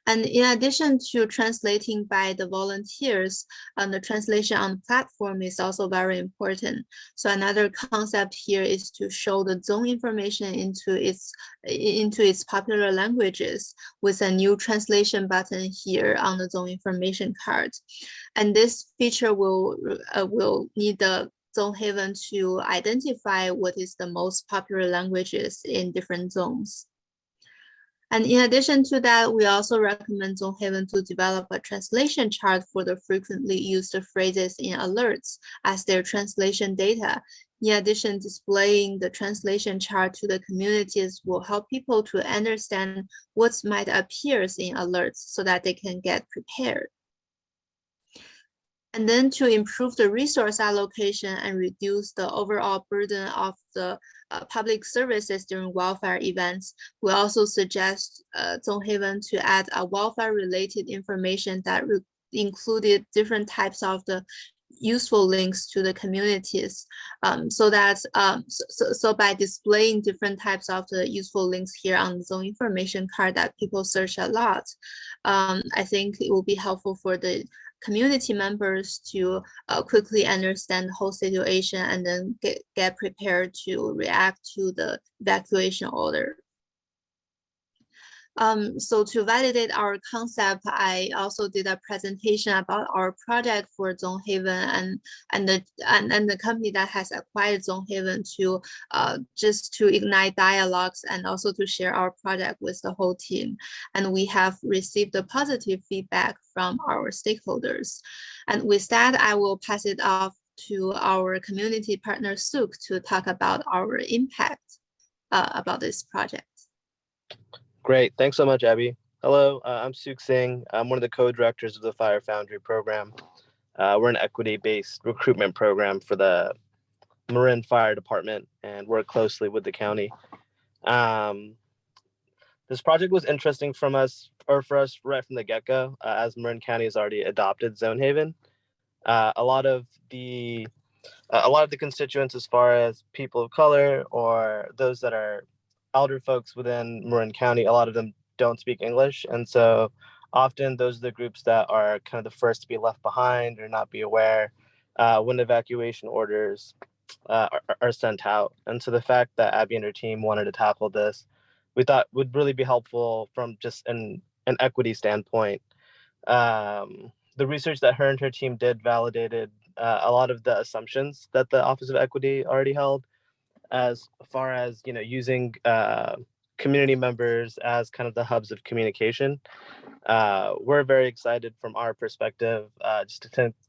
And in addition to translating by the volunteers, the translation on the platform is also very important. So another concept here is to show the zone information into its popular languages with a new translation button here on the zone information card. And this feature will need the Zonehaven to identify what is the most popular languages in different zones. And in addition to that, we also recommend Zonehaven to develop a translation chart for the frequently used phrases in alerts as their translation data. In addition, displaying the translation chart to the communities will help people to understand what might appear in alerts so that they can get prepared. And then to improve the resource allocation and reduce the overall burden of the public services during wildfire events, we also suggest Zonehaven to add a wildfire-related information that included different types of the useful links to the communities, so by displaying different types of the useful links here on the zone information card that people search a lot, I think it will be helpful for the community members to quickly understand the whole situation and then get prepared to react to the evacuation order. So to validate our concept, I also did a presentation about our project for Zonehaven and the company that has acquired Zonehaven to just to ignite dialogues and also to share our project with the whole team. And we have received the positive feedback from our stakeholders. And with that, I will pass it off to our community partner Suk to talk about our impact about this project. Great. Thanks so much, Abby. Hello, I'm Suk Singh. I'm one of the co-directors of the Fire Foundry program. We're an equity-based recruitment program for the Marin Fire Department and work closely with the county. This project was interesting for us right from the get-go, as Marin County has already adopted Zonehaven. A lot of the constituents, as far as people of color or those that are elder folks within Marin County, a lot of them don't speak English. And so often those are the groups that are kind of the first to be left behind or not be aware when evacuation orders are sent out. And so the fact that Abby and her team wanted to tackle this, we thought would really be helpful from just an equity standpoint. The research that her and her team did validated a lot of the assumptions that the Office of Equity already held. as far as using community members as kind of the hubs of communication. We're very excited from our perspective,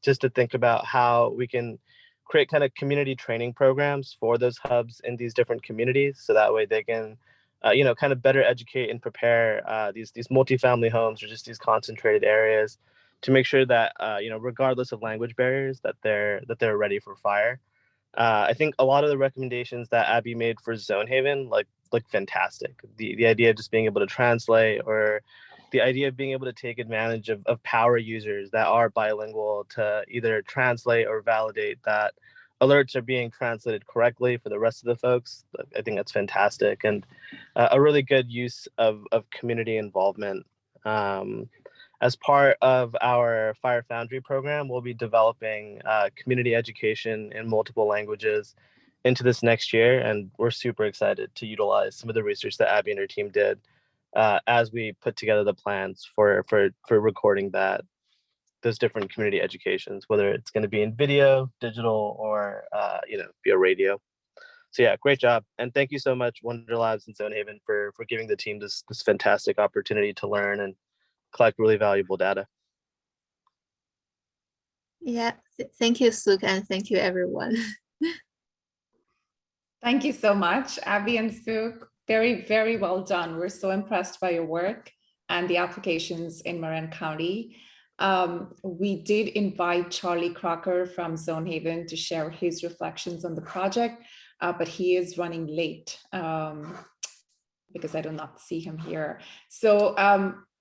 just to think about how we can create kind of community training programs for those hubs in these different communities, so that way they can kind of better educate and prepare these multifamily homes or just these concentrated areas to make sure that regardless of language barriers, that they're ready for fire. I think a lot of the recommendations that Abby made for Zonehaven, like fantastic. The idea of just being able to translate, or the idea of being able to take advantage of power users that are bilingual to either translate or validate that alerts are being translated correctly for the rest of the folks. I think that's fantastic, and a really good use of community involvement. As part of our Fire Foundry program, we'll be developing community education in multiple languages into this next year, and we're super excited to utilize some of the research that Abby and her team did as we put together the plans for recording those different community educations, whether it's going to be in video, digital, or via radio. So yeah, great job, and thank you so much, Wonder Labs and Zonehaven, for giving the team this fantastic opportunity to learn and collect really valuable data. Yeah, thank you, Suk, and thank you, everyone. Thank you so much, Abby and Suk. Very, very well done. We're so impressed by your work and the applications in Marin County. We did invite Charlie Crocker from Zonehaven to share his reflections on the project, but he is running late because I do not see him here. So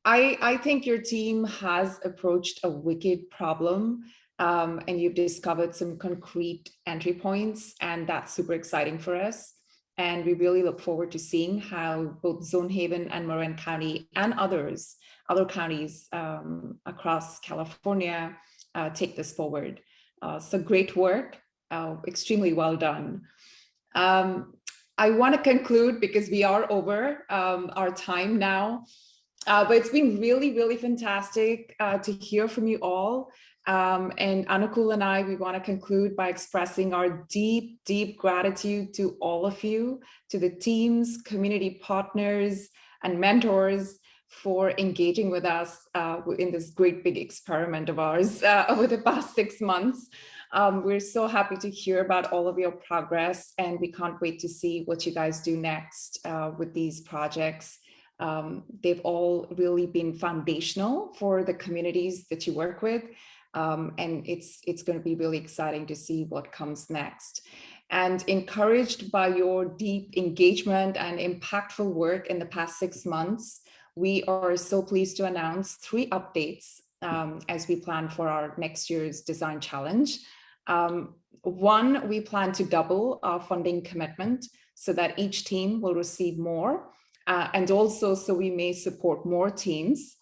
I think your team has approached a wicked problem, and you've discovered some concrete entry points, and that's super exciting for us. And we really look forward to seeing how both Zonehaven and Marin County and other counties across California take this forward. So great work, extremely well done. I want to conclude because we are over our time now. But it's been really, really fantastic to hear from you all. And Anukool and I, we want to conclude by expressing our deep, deep gratitude to all of you, to the teams, community partners, and mentors for engaging with us in this great big experiment of ours over the past 6 months. We're so happy to hear about all of your progress, and we can't wait to see what you guys do next with these projects. They've all really been foundational for the communities that you work with. And it's going to be really exciting to see what comes next. And encouraged by your deep engagement and impactful work in the past 6 months, we are so pleased to announce 3 updates as we plan for our next year's design challenge. 1, we plan to double our funding commitment so that each team will receive more. And also so we may support more teams.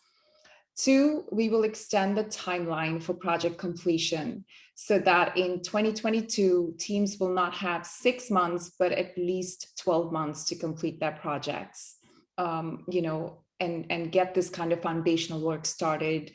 2, we will extend the timeline for project completion so that in 2022, teams will not have 6 months, but at least 12 months to complete their projects, and get this kind of foundational work started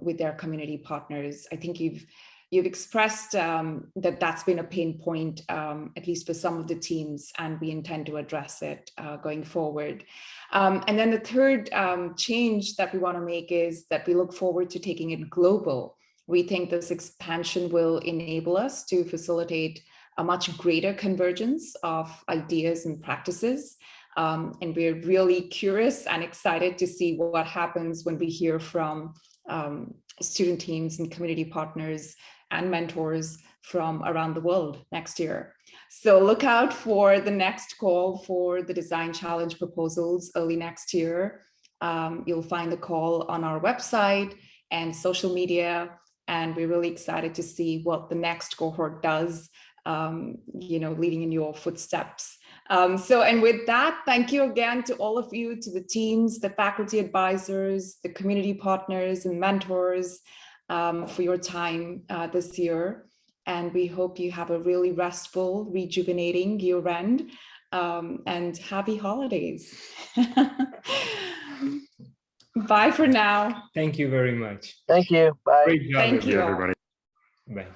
with their community partners. I think you've expressed that that's been a pain point, at least for some of the teams, and we intend to address it going forward. And then the third change that we want to make is that we look forward to taking it global. We think this expansion will enable us to facilitate a much greater convergence of ideas and practices. And we're really curious and excited to see what happens when we hear from student teams and community partners and mentors from around the world next year. So look out for the next call for the design challenge proposals early next year. You'll find the call on our website and social media, and we're really excited to see what the next cohort does, leading in your footsteps. And with that, thank you again to all of you, to the teams, the faculty advisors, the community partners and mentors for your time this year. And we hope you have a really restful, rejuvenating year end, and happy holidays. Bye for now. Thank you very much. Thank you. Bye. Great job, Thank you, everybody. Bye.